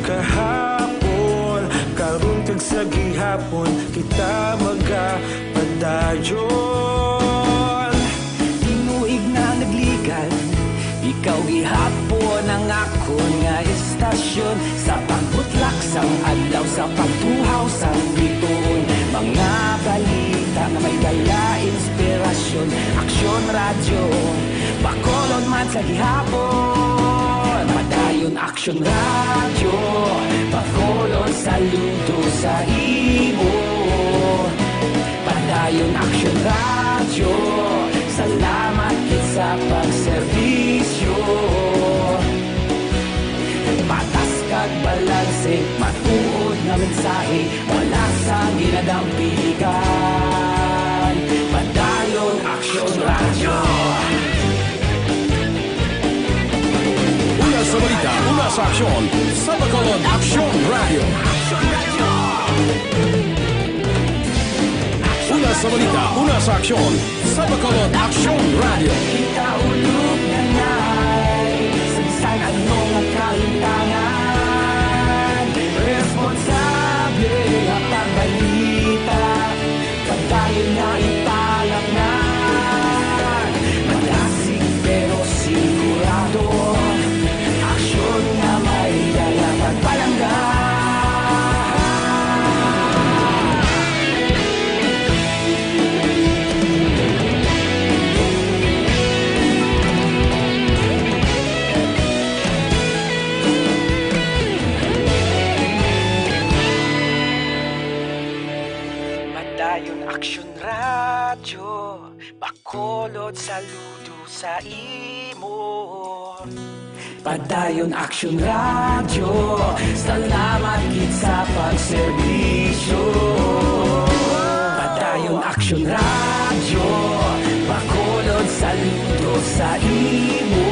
[SPEAKER 16] Kahapon, karon kag sa gihapon, kita magapadayon.
[SPEAKER 3] Tinuig na nagligan, ikaw gihapon ang ako nga istasyon. Sa pagbutlak sang adlaw, sa pagtuhaw sang biton. Mga balita na may dala inspirasyon. Aksyon radyo, bakolod man sa gihapon. Padayon aksyon radyo, bakolod saludo sa imo. Padayon aksyon radyo, salamat kit sa pagserbisyo. Patas kag balanse, matuod nga mensahe, wala sang ginadampigan. Padayon aksyon radyo.
[SPEAKER 5] Una sa balita, una sa aksyon, sa Bacolod Aksyon Radio. Una sa balita, una sa aksyon, sa Bacolod Aksyon Radio.
[SPEAKER 3] Kita ulog na ngay, sansan anong ang kahintangan. Responsable nga pagbalita, pagdayon na italak na. Malasig pero sigurado, aksyon nga may dala pagpalanggan. Padayon aksyon radyo, bakolod saludo sa imo. Padayon aksyon radyo, salamat kit sa pagserbisyo. Padayon aksyon radyo, bakolod saludo sa imo.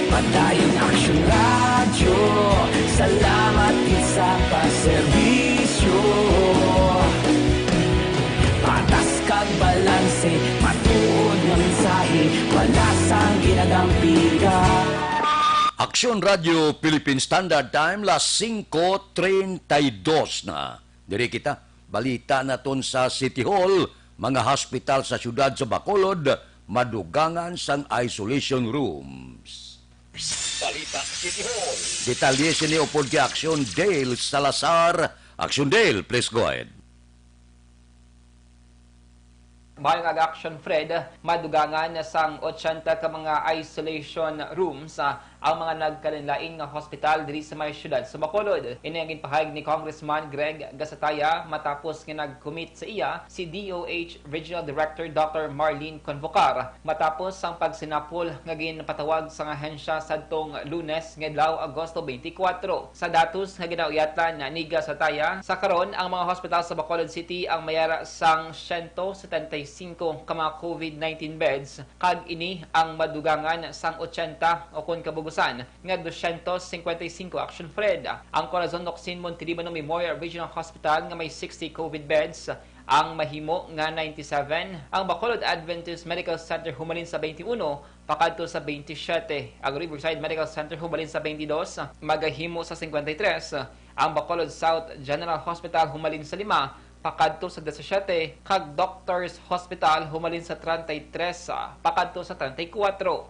[SPEAKER 3] Padayon aksyon radyo, salamat kit sa pagserbisyo. Patas kag balanse, matuod nga mensahe, wala sang ginadampigan.
[SPEAKER 1] Aksyon Radio Philippine Standard Time, las 5:32 na. Diri kita, balita naton sa City Hall, mga hospital sa syudad sa Bacolod, madugangan sang isolation rooms.
[SPEAKER 2] Balita City Hall.
[SPEAKER 1] Detalye sini upod kay Aksyon Dale Salazar. Aksyon Dale, please go ahead.
[SPEAKER 17] Mayong ag-action, Fred, madugangan sang 80 ka mga isolation rooms ang mga nagkalinlain nga hospital diri sa may syudad sa Bacolod. Ini ang ginpahayag ni Congressman Greg Gasataya matapos nga nag-commit sa iya si DOH Regional Director Dr. Marlene Convocar matapos ang pagsinapol nga ginpatawag sa ahensya sadtong Lunes nga adlaw Agosto 24. Sa datos nga ginauyatan ni Gasataya, sa karon ang mga hospital sa Bacolod City ang mayara sang 176 55 ka mga COVID-19 beds kag ini ang madugangan sang 80 o kun kabugusan nga 255 Action Fred. Ang Corazon Locsin Montelibano Memorial Regional Hospital nga may 60 COVID beds, ang Mahimo nga 97, ang Bacolod Adventist Medical Center humalin sa 21, pakadto sa 27, ang Riverside Medical Center humalin sa 22, magahimo sa 53, ang Bacolod South General Hospital humalin sa 5, pakadto sa 17, kag Doctors Hospital humalin sa 33, pakadto sa 34.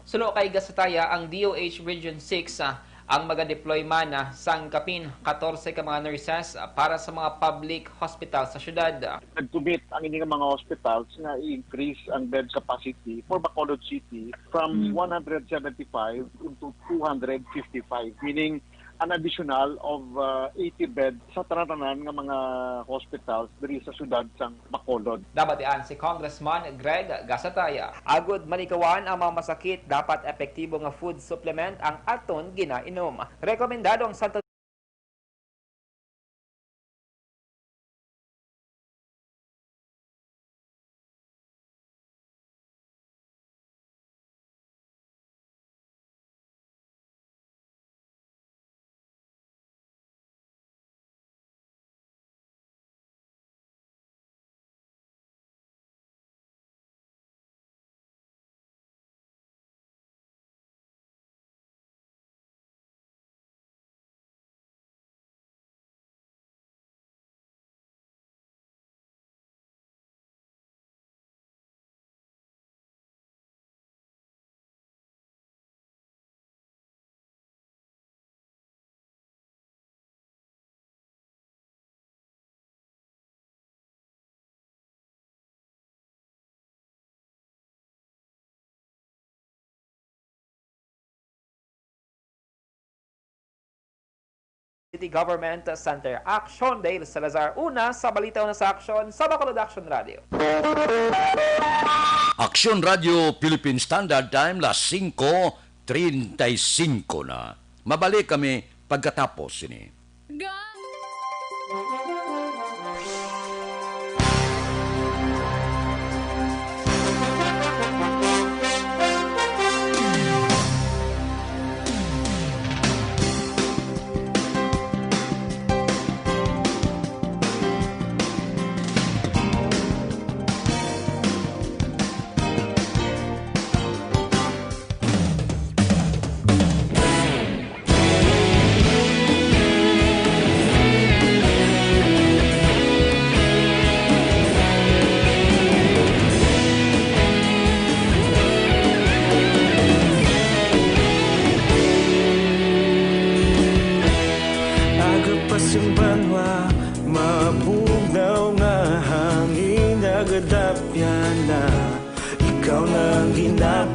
[SPEAKER 17] Sulo kay gasataya ang DOH Region 6, ang mag-deploy man sang kapin 14 ka mga nurses para sa mga public hospital sa syudad.
[SPEAKER 18] Nag-commit ang inyong mga hospitals na i-increase ang bed capacity for Bacolod City from 175 into 255, meaning an additional of 80 beds sa tanan nga mga hospitals diri sa syudad sang Bacolod.
[SPEAKER 17] Dabatian si Congressman Greg Gasataya. Agud manikawan ang mga masakit, dapat epektibo nga food supplement ang aton ginainom. Rekomendado ang Santo City Government Center. Action Dale Salazar. Una sa balita na sa Action sa Bacolod Action Radio.
[SPEAKER 1] Action Radio Philippine Standard Time las 5:35 na. Mabalik kami pagkatapos ini.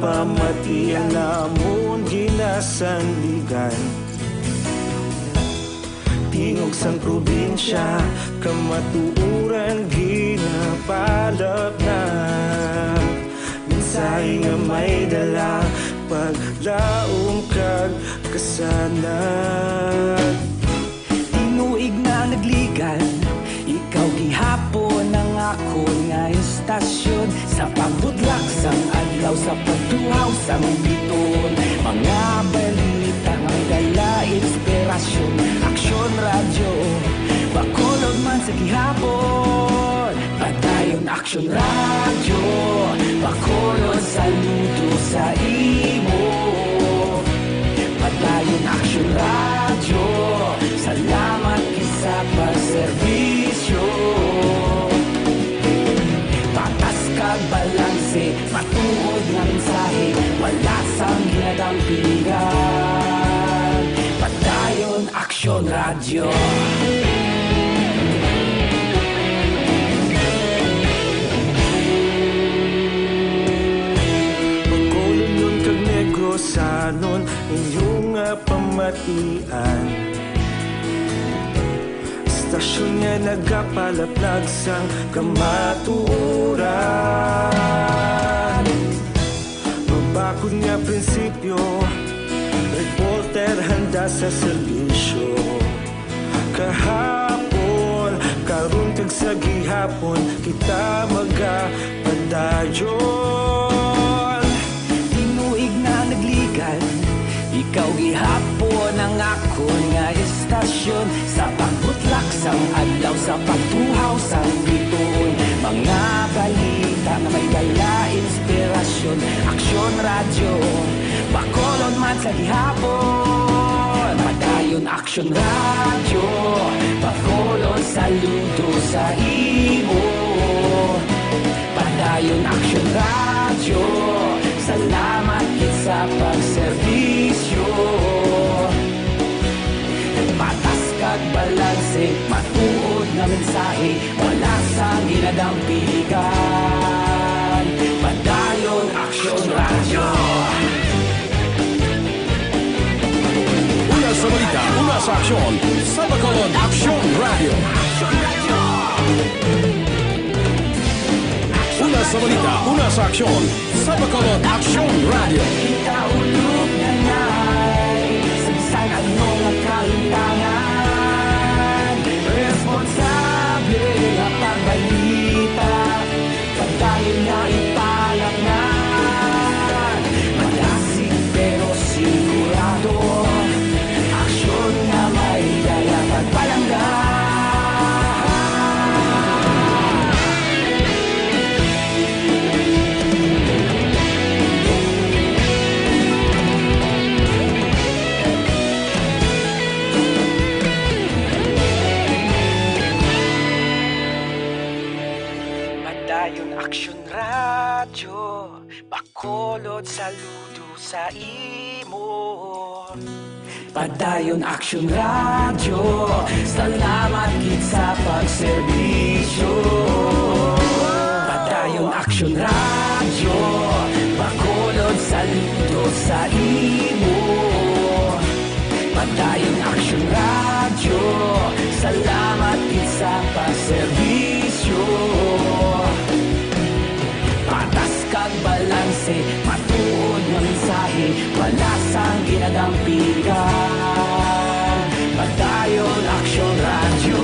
[SPEAKER 16] Pamatian namon ginasandigan tingog sang probinsya kamatuuran ginapalap na mensahe nga may dala paglaom kag kasanag tinuig na nagligan ikaw gihapon ang ako nga istasyon sa pagbudlak sang adlaw sa pagtuhaw sa biton mga balita nga dala inspirasyon Action Radio Bacolod man sa gihapon padayon Action Radio Bacolod saludo sa imo padayon Action Radio salamat kisa pagserbisyo patas kag balanse matuod nga mensahe wala sang ginadampigan padayon Action Radio Bacolod nun kag Negrosanon inyong pamatian Stasyon nga nagapalaplag sang kamatuoran Mabakod nga prinsipyo Reporter handa sa serbisyo Kahapon, karun kag
[SPEAKER 19] sa gihapon kita magapadayon.
[SPEAKER 3] Tinuig na nagligan, ikaw gihapon ang ako nga estasyon. Sa pagbutlak sang adlaw, sa pagtuhaw sang bituon, mga balita na may dala inspirasyon. Aksyon radyo, Bacolod man sa gihapon. Padayon Aksyon radyo, Bacolod saludo sa imo. Padayon Aksyon radyo, salamat kit sa pagserbisyo. Patas kag balanse, matuod na mensahe, wala sa ginadampigan. Padayon Aksyon radyo.
[SPEAKER 5] Una sa balita, una sa aksyon, sa Bacolod Aksyon Radio. Una sa balita, una sa aksyon, sa Bacolod Aksyon Radio.
[SPEAKER 3] Ikaulog na ngay, sabisan ang mga kalintangan. Responsable na pagbalita, pagdayon na ipalaknan. Malasig pero sigurado, aksyon na may dala pagpalanggan. Padayon Aksyon radyo, Bacolod saludo sa imo. Padayon Aksyon radyo, salamat kit sa pagserbisyo. Padayon Aksyon radyo, Bacolod saludo sa imo. Padayon Aksyon radyo, salamat kit sa pagserbisyo. Patas kag balanse, matuod na mensahe, wala sang ginadampigan. Padayon Aksyon radyo.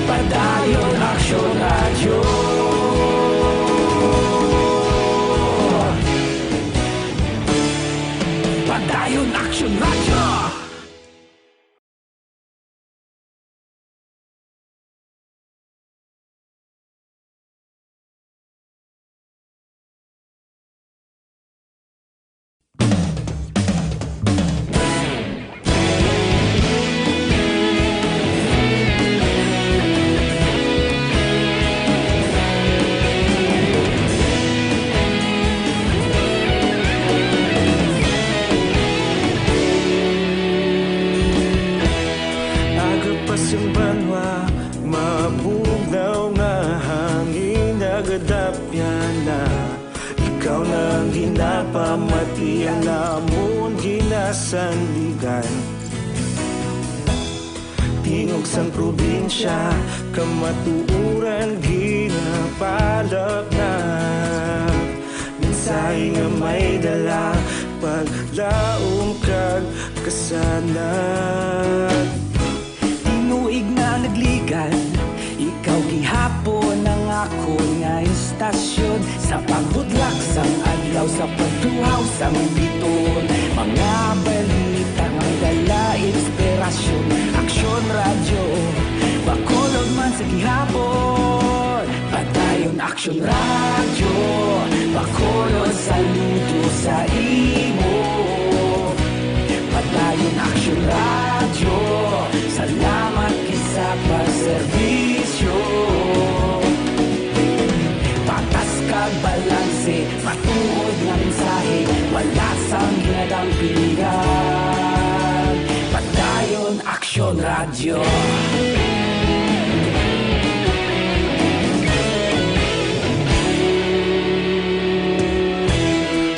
[SPEAKER 3] Padayon Aksyon radyo. Padayon Aksyon radyo.
[SPEAKER 19] Yung banwa, mabugnaw nga hangin nagadapyan na. Ikaw nang ginapamatian namon ginasandigan. Tingog sang probinsya, kamatuuran ginapalap na. Mensahe nga may dala, paglaom kag kasanan.
[SPEAKER 3] Tinuig na nagligan, ikaw gihapon ang ako nga estasyon. Sa pagbudlak sang adlaw, sa pagtuhaw sang biton, mga balita nga dala inspirasyon. Aksyon radyo, Bacolod man sa gihapon. Padayon Aksyon radyo, Bacolod saludo sa imo. Padayon Aksyon radyo, salamat kisa pagserbisyo. Patas kag balanse, matuod nga mensahe, wala sang ginadampigan. Padayon Aksyon radyo.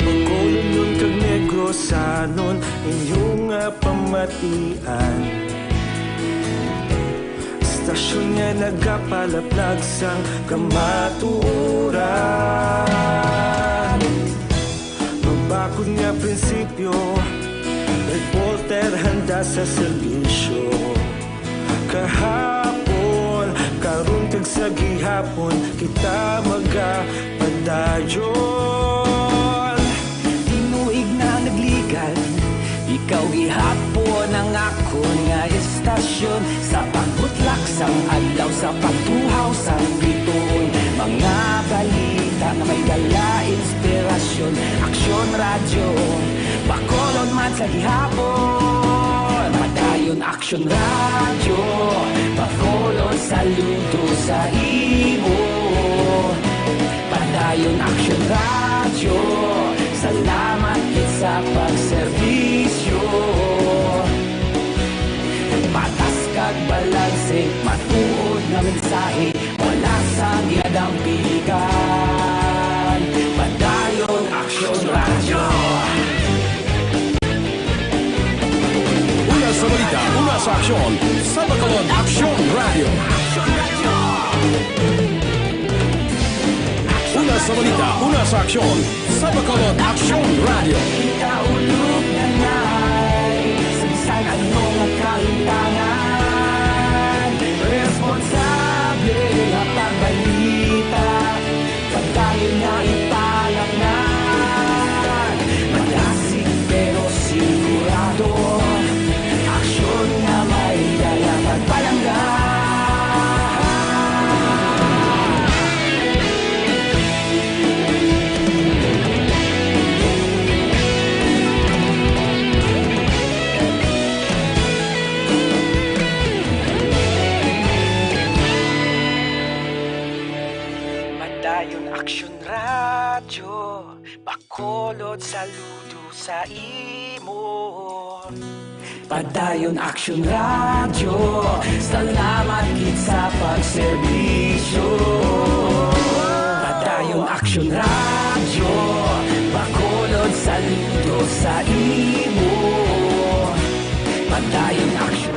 [SPEAKER 19] Bacolod nun kag Negrosanon, inyong pamatian. Stasyon nga nagapalaplag sang kamatuoran. Magbakod nga prinsipyo, reporter handa wala sa serbisyo. Kahapon, karon kag sa gihapon, kita magapadayon.
[SPEAKER 3] Tinuig na nagligal, ikaw gihapon ang ako nga estasyon. Sa pagbutlak sang adlaw, sa pagtuhaw sang bituon, mga balita na may dala inspirasyon. Aksyon radyo, Bacolod man sa gihapon. Padayon Aksyon radyo, Bacolod saludo sa imo. Padayon Aksyon radyo, salamat kit sa pagserbisyo. Patas kag balanse, matuod na mensahe, wala sa giyadang pilikan. Padayon Aksyon radyo.
[SPEAKER 5] Una sa balita, una sa aksyon, sa Bacolod Aksyon Radio. Una sa balita, una sa aksyon, sa Bacolod Aksyon Radio.
[SPEAKER 3] Ikaulog na na'y sabisan ano nga kahintangan. Responsable nga pagbalita, pagdayon na ipalaknan. Malasig pero sigurado, aksyon na may dala pagpalanggan. Padayon Aksyon radyo, Bacolod saludo sa imo. Padayon Aksyon radyo, salamat kit sa pagserbisyo. Padayon Aksyon radyo, Bacolod saludo sa imo. Padayon Aksyon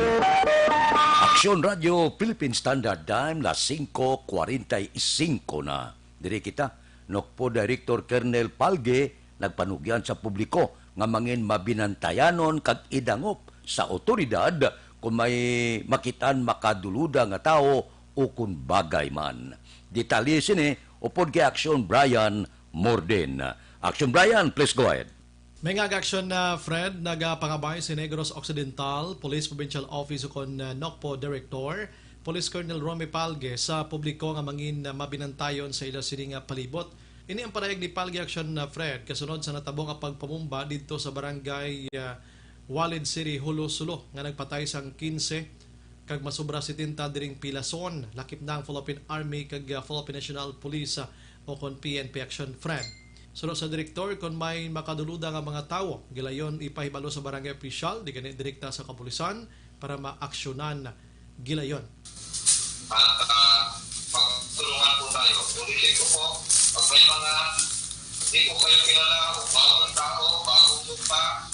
[SPEAKER 1] Aksyon Radio Philippine Standard Time, las 5:45 na. Diri kita, Nokpo Director Colonel Palge, nagpanugyan sa publiko nga mangin mabinantayanon kag idangop sa otoridad kung may makitaan makaduluda nga tao o kung bagay man. Detalye sini, upod kay Aksyon Brian Morden. Aksyon Brian, please go ahead.
[SPEAKER 20] May nga-aksyon na Fred, nagapangabay si Negros Occidental Police Provincial Office kon Nokpo Director, Police Colonel Romy Palge sa publiko nga mangin mabinantayon sa ila sini nga palibot. Ini ang parayag ni Palge aksyon na Fred kasunod sa natabong nga pagpamumba dito sa barangay Walid City, Hulo-Sulo nga nagpatay sang 15 kag masubra 70 diring Pilason, lakip na ang Philippine Army kag Philippine National Police o kon PNP action Fred. Sunod sa direktor, kung may makaduluda nga mga tao, gilayon ipahibalo sa barangay official, di ganit direkta sa kapulisan para maaksyonan gilayon.
[SPEAKER 21] At pagtulungan po tayo. Ulitin ko po, pag may mga hindi ko kayo kilala o bagong tao, bagong lupa,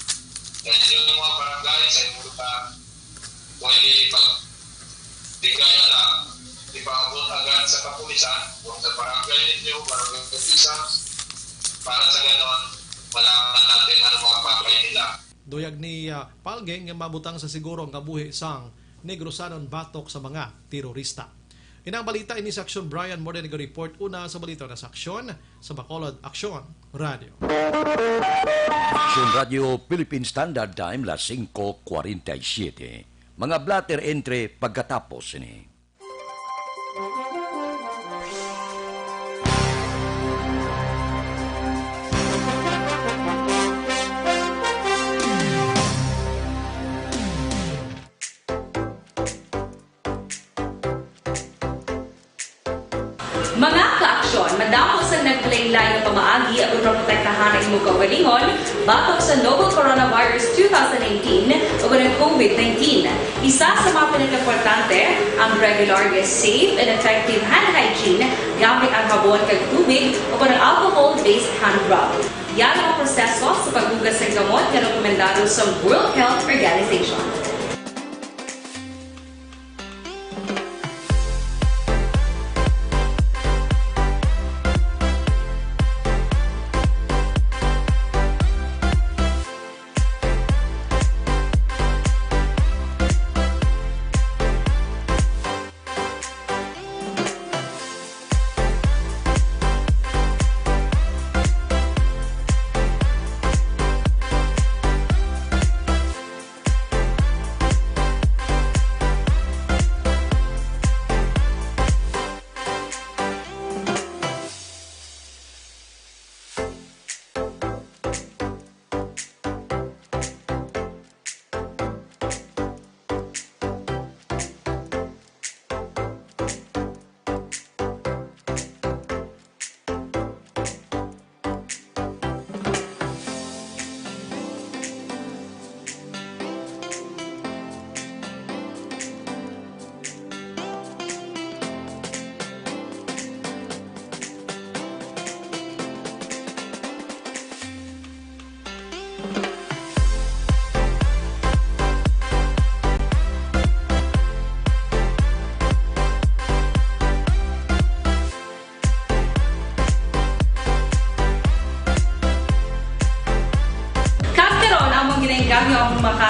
[SPEAKER 21] yan yung mga barangay sa inyong lupa, pwede pagbigay alam, ipaabot agad sa kapulisan, kung sa barangay ninyo, barangay officials, para sa ganoon, malaman natin ano mga bagay nila.
[SPEAKER 20] Doyag ni Palge nga mabutang sa siguro nga buhi sang negrosanon batok sa mga terorista. Inang balita ini sa Aksyon Brian Morden report una sa balita na sa Aksyon sa Bacolod Aksyon Radio.
[SPEAKER 1] Aksyon Radio Philippine Standard Time, las 5:47. Mga blatter entre pagkatapos ini.
[SPEAKER 22] Mga ka-aksyon, madapos ang naglaylay na pamaagi at uproprotektahan ang imong kaugalingon batok sa novel coronavirus 2018 o ng COVID-19. Isa sa mga pinaka-importante ang regular, safe, and effective hand hygiene gamit ang habon kag tubig o ng alcohol-based hand rub. Yan ang proseso sa paghugas ng gamot na rekomendado sa World Health Organization.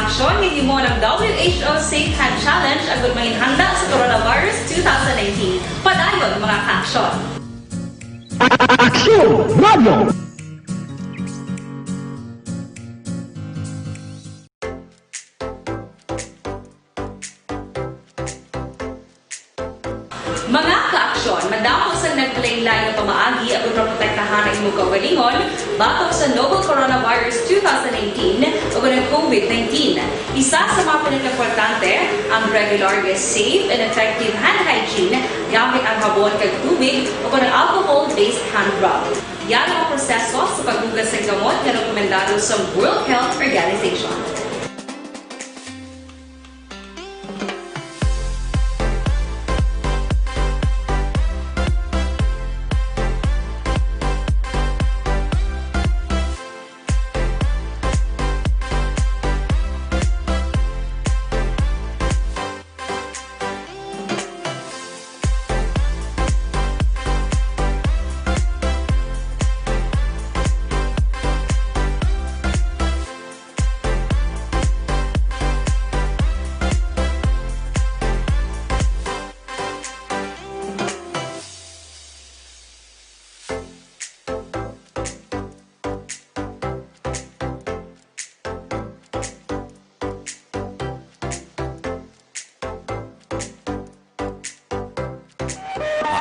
[SPEAKER 22] kaaksyon, hindi mo ng WHO Safe Hand Challenge ang gulmangin handa sa Coronavirus 2019. Padayon mga kaaksyon!
[SPEAKER 13] Aksyon Radio!
[SPEAKER 22] Mga kaaksyon, madamo sa naglaylay na pamaagi ang protektahan ang imong kaugalingon batok sa novel coronavirus 2018 o ng COVID-19. Isa sa mga pinaka-importante ang regular, safe, and effective hand hygiene gamit ang habon kag tubig o ng alcohol-based hand rub. Yan ang proseso sa paghugas ng gamot na rekomendado sa World Health Organization.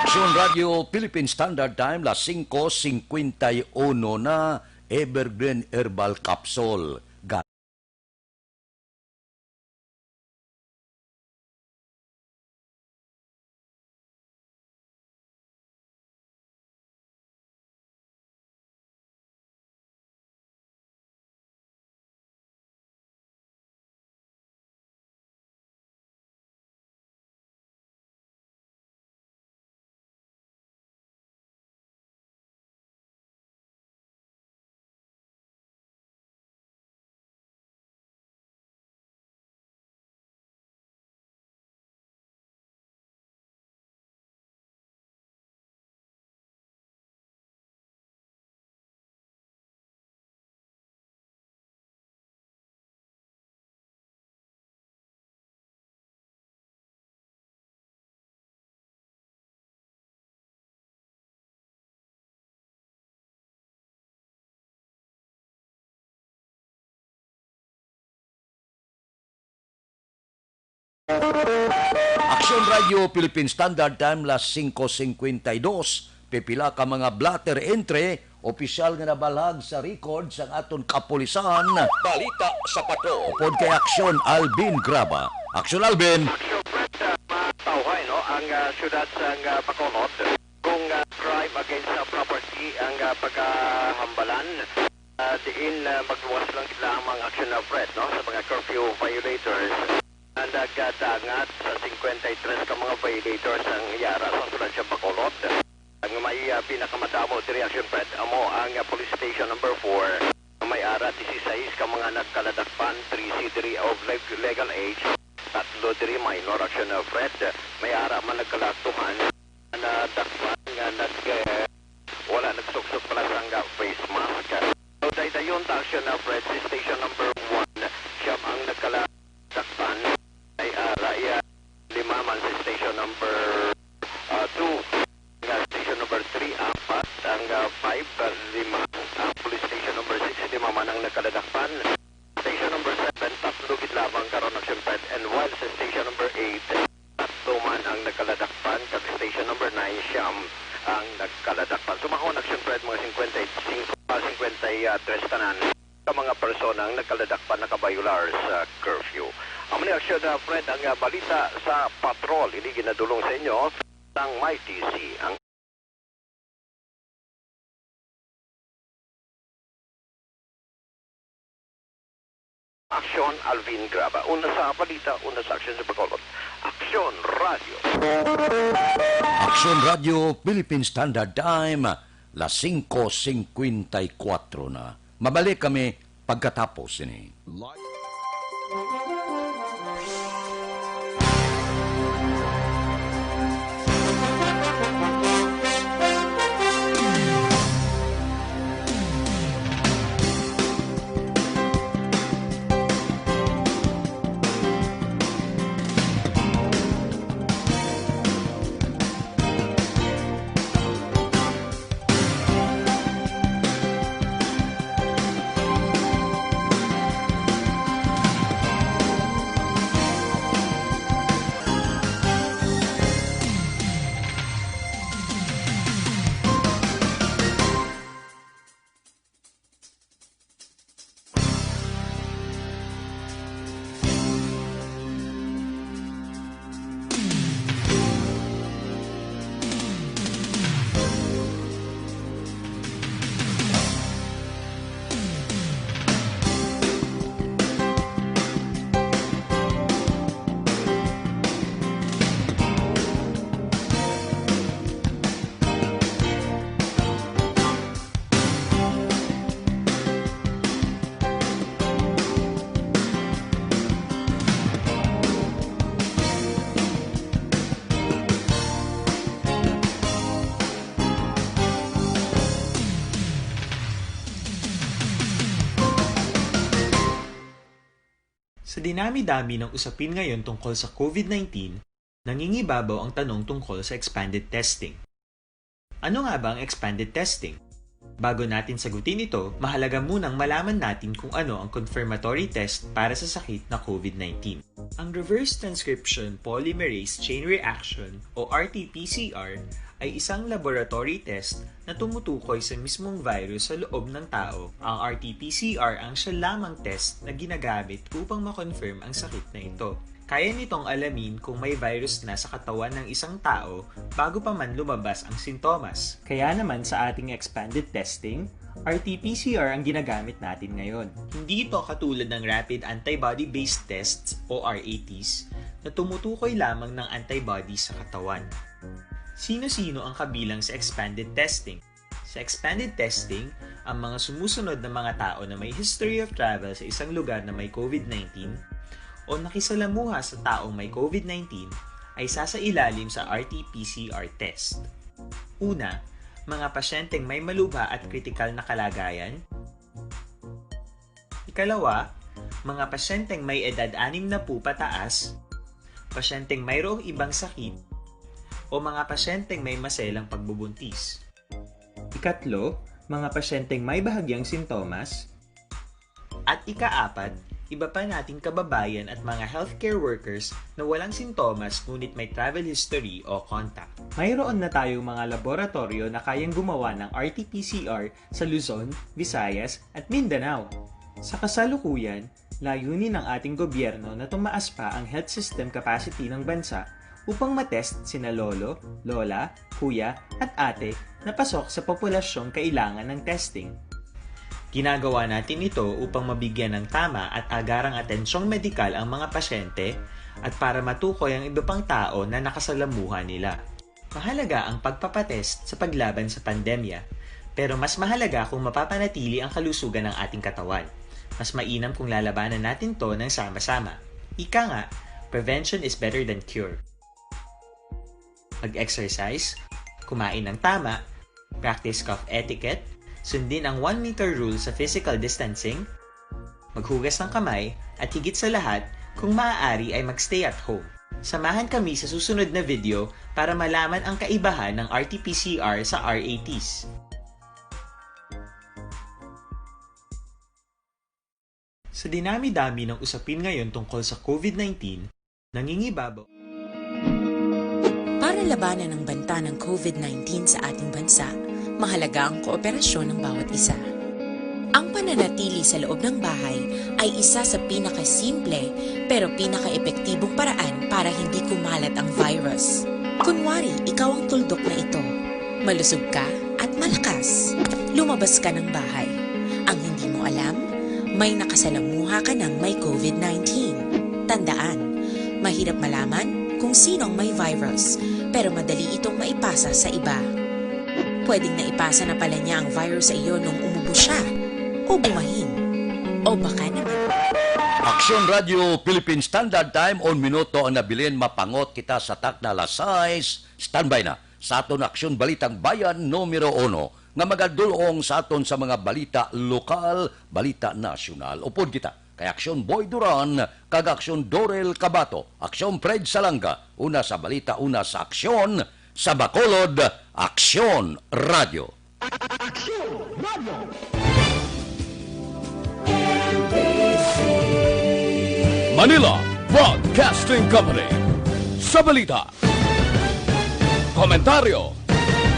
[SPEAKER 1] Aksyon Radio Philippine Standard Time, las 5:51 na, Evergreen Herbal Capsule. Aksyon Radio Philippine Standard Time, las 5:52. Pipila ka mga blatter entry, opisyal nga nabalag sa record sa aton kapulisan.
[SPEAKER 2] Balita sa Pato.
[SPEAKER 1] Upod kay Aksyon Alvin Graba. Aksyon Alvin.
[SPEAKER 6] Tauhay, no? Ang syudad sa Bacolod, kung crime against property ang pagkahambalan, diin magluwas lang lamang action na Fred, no? Sa mga curfew violators. Ang nagdadangat sa 53 ka mga violators ang yara sa syudad sa Bacolod. Ang may pinakamadamo reaction Fred, amo ang police station number 4. Ang may ara 16 ka mga nagkaladakpan, 3 of legal age, 3 minor action na Fred. May ara man nagkalatuhan na dakpan nga wala nagsuksok pala sa face mask. So dayon ta action na Fred si station number 1 siya ang nagkaladakpan ay ara 5 man si station number 2. Station number 3, 4, ang 5, 5, ang police station number 6, 5 man ang nakaladakpan. Station number 7, 3 gid lamang karon action Fred, and while sa station number 8, 3 man ang nakaladakpan, kag station number 9 siyam ang nakaladakpan. Sumahon action Fred mga 53 tanan ka mga persona ang nakaladakpan nakabayular sa curfew. Ang mga action Fred, ang balita sa patrol, hindi ginadulong sa inyo ng MyTC. Ang Aksyon Alvin Graba. Una sa balita, una sa aksyon sa Bacolod. Aksyon Radio.
[SPEAKER 1] Aksyon Radio Philippine Standard Time, las 5:54 na. Mabalik kami pagkatapos ini.
[SPEAKER 8] Sa dinami-dami ng usapin ngayon tungkol sa COVID-19, nangingibabaw ang tanong tungkol sa expanded testing. Ano nga ba ang expanded testing? Bago natin sagutin ito, mahalaga munang malaman natin kung ano ang confirmatory test para sa sakit na COVID-19. Ang reverse transcription polymerase chain reaction o RT-PCR ay isang laboratory test na tumutukoy sa mismong virus sa loob ng tao. Ang RT-PCR ang siya lamang test na ginagamit upang makonfirm ang sakit na ito. Kaya nitong alamin kung may virus na sa katawan ng isang tao bago pa man lumabas ang sintomas. Kaya naman sa ating expanded testing, RT-PCR ang ginagamit natin ngayon. Hindi ito katulad ng Rapid Antibody-Based Tests o RATs na tumutukoy lamang ng antibodies sa katawan. Sino-sino ang kabilang sa expanded testing? Sa expanded testing, ang mga sumusunod na mga tao na may history of travel sa isang lugar na may COVID-19 o nakisalamuha sa taong may COVID-19 ay sasailalim sa RT-PCR test. Una, mga pasyenteng may malubha at kritikal na kalagayan. Ikalawa, mga pasyenteng may edad 60 pataas, pasyenteng mayroong ibang sakit, o mga pasyenteng may maselang pagbubuntis. Ikatlo, mga pasyenteng may bahagyang sintomas. At ikaapat, iba pa nating kababayan at mga healthcare workers na walang sintomas ngunit may travel history o contact. Mayroon na tayong mga laboratorio na kayang gumawa ng RT-PCR sa Luzon, Visayas at Mindanao. Sa kasalukuyan, layunin ng ating gobyerno na tumaas pa ang health system capacity ng bansa upang matest sina lolo, lola, kuya at ate na pasok sa populasyong kailangan ng testing. Ginagawa natin ito upang mabigyan ng tama at agarang atensyong medikal ang mga pasyente at para matukoy ang iba pang tao na nakasalamuha nila. Mahalaga ang pagpapatest sa paglaban sa pandemya, pero mas mahalaga kung mapapanatili ang kalusugan ng ating katawan. Mas mainam kung lalabanan natin to ng sama-sama. Ika nga, prevention is better than cure. Mag-exercise, kumain ng tama, practice cough etiquette, sundin ang 1 meter rule sa physical distancing, maghugas ng kamay, at higit sa lahat, kung maaari ay magstay at home. Samahan kami sa susunod na video para malaman ang kaibahan ng RT-PCR sa RATs. Sa dinami-dami ng usapin ngayon tungkol sa COVID-19, nangingibabaw.
[SPEAKER 9] Para labanan ang banta ng COVID-19 sa ating bansa, mahalaga ang kooperasyon ng bawat isa. Ang pananatili sa loob ng bahay ay isa sa pinakasimple pero pinaka-epektibong paraan para hindi kumalat ang virus. Kunwari, ikaw ang tuldok na ito. Malusog ka at malakas. Lumabas ka ng bahay. Ang hindi mo alam, may nakasalamuha ka ng may COVID-19. Tandaan, mahirap malaman kung sino ang may virus pero madali itong maipasa sa iba. Pwedeng naipasa na pala niya ang virus sa iyo nung umubo siya, o bumahin, o baka naman.
[SPEAKER 1] Aksyon Radio Philippine Standard Time on minuto ang nabilin mapangot kita sa takna alas 6. Standby na sa aton Aksyon Balitang Bayan numero 1 nga magadulong sa aton sa mga balita lokal, balita nasyonal. Upod kita kay Aksyon Boy Duran, kag Aksyon Dorel Cabato, Aksyon Fred Salanga, una sa balita, una sa aksyon, sa Bacolod, Aksyon Radio.
[SPEAKER 16] Aksyon Radio!
[SPEAKER 5] Manila Broadcasting Company. Sa balita, komentaryo,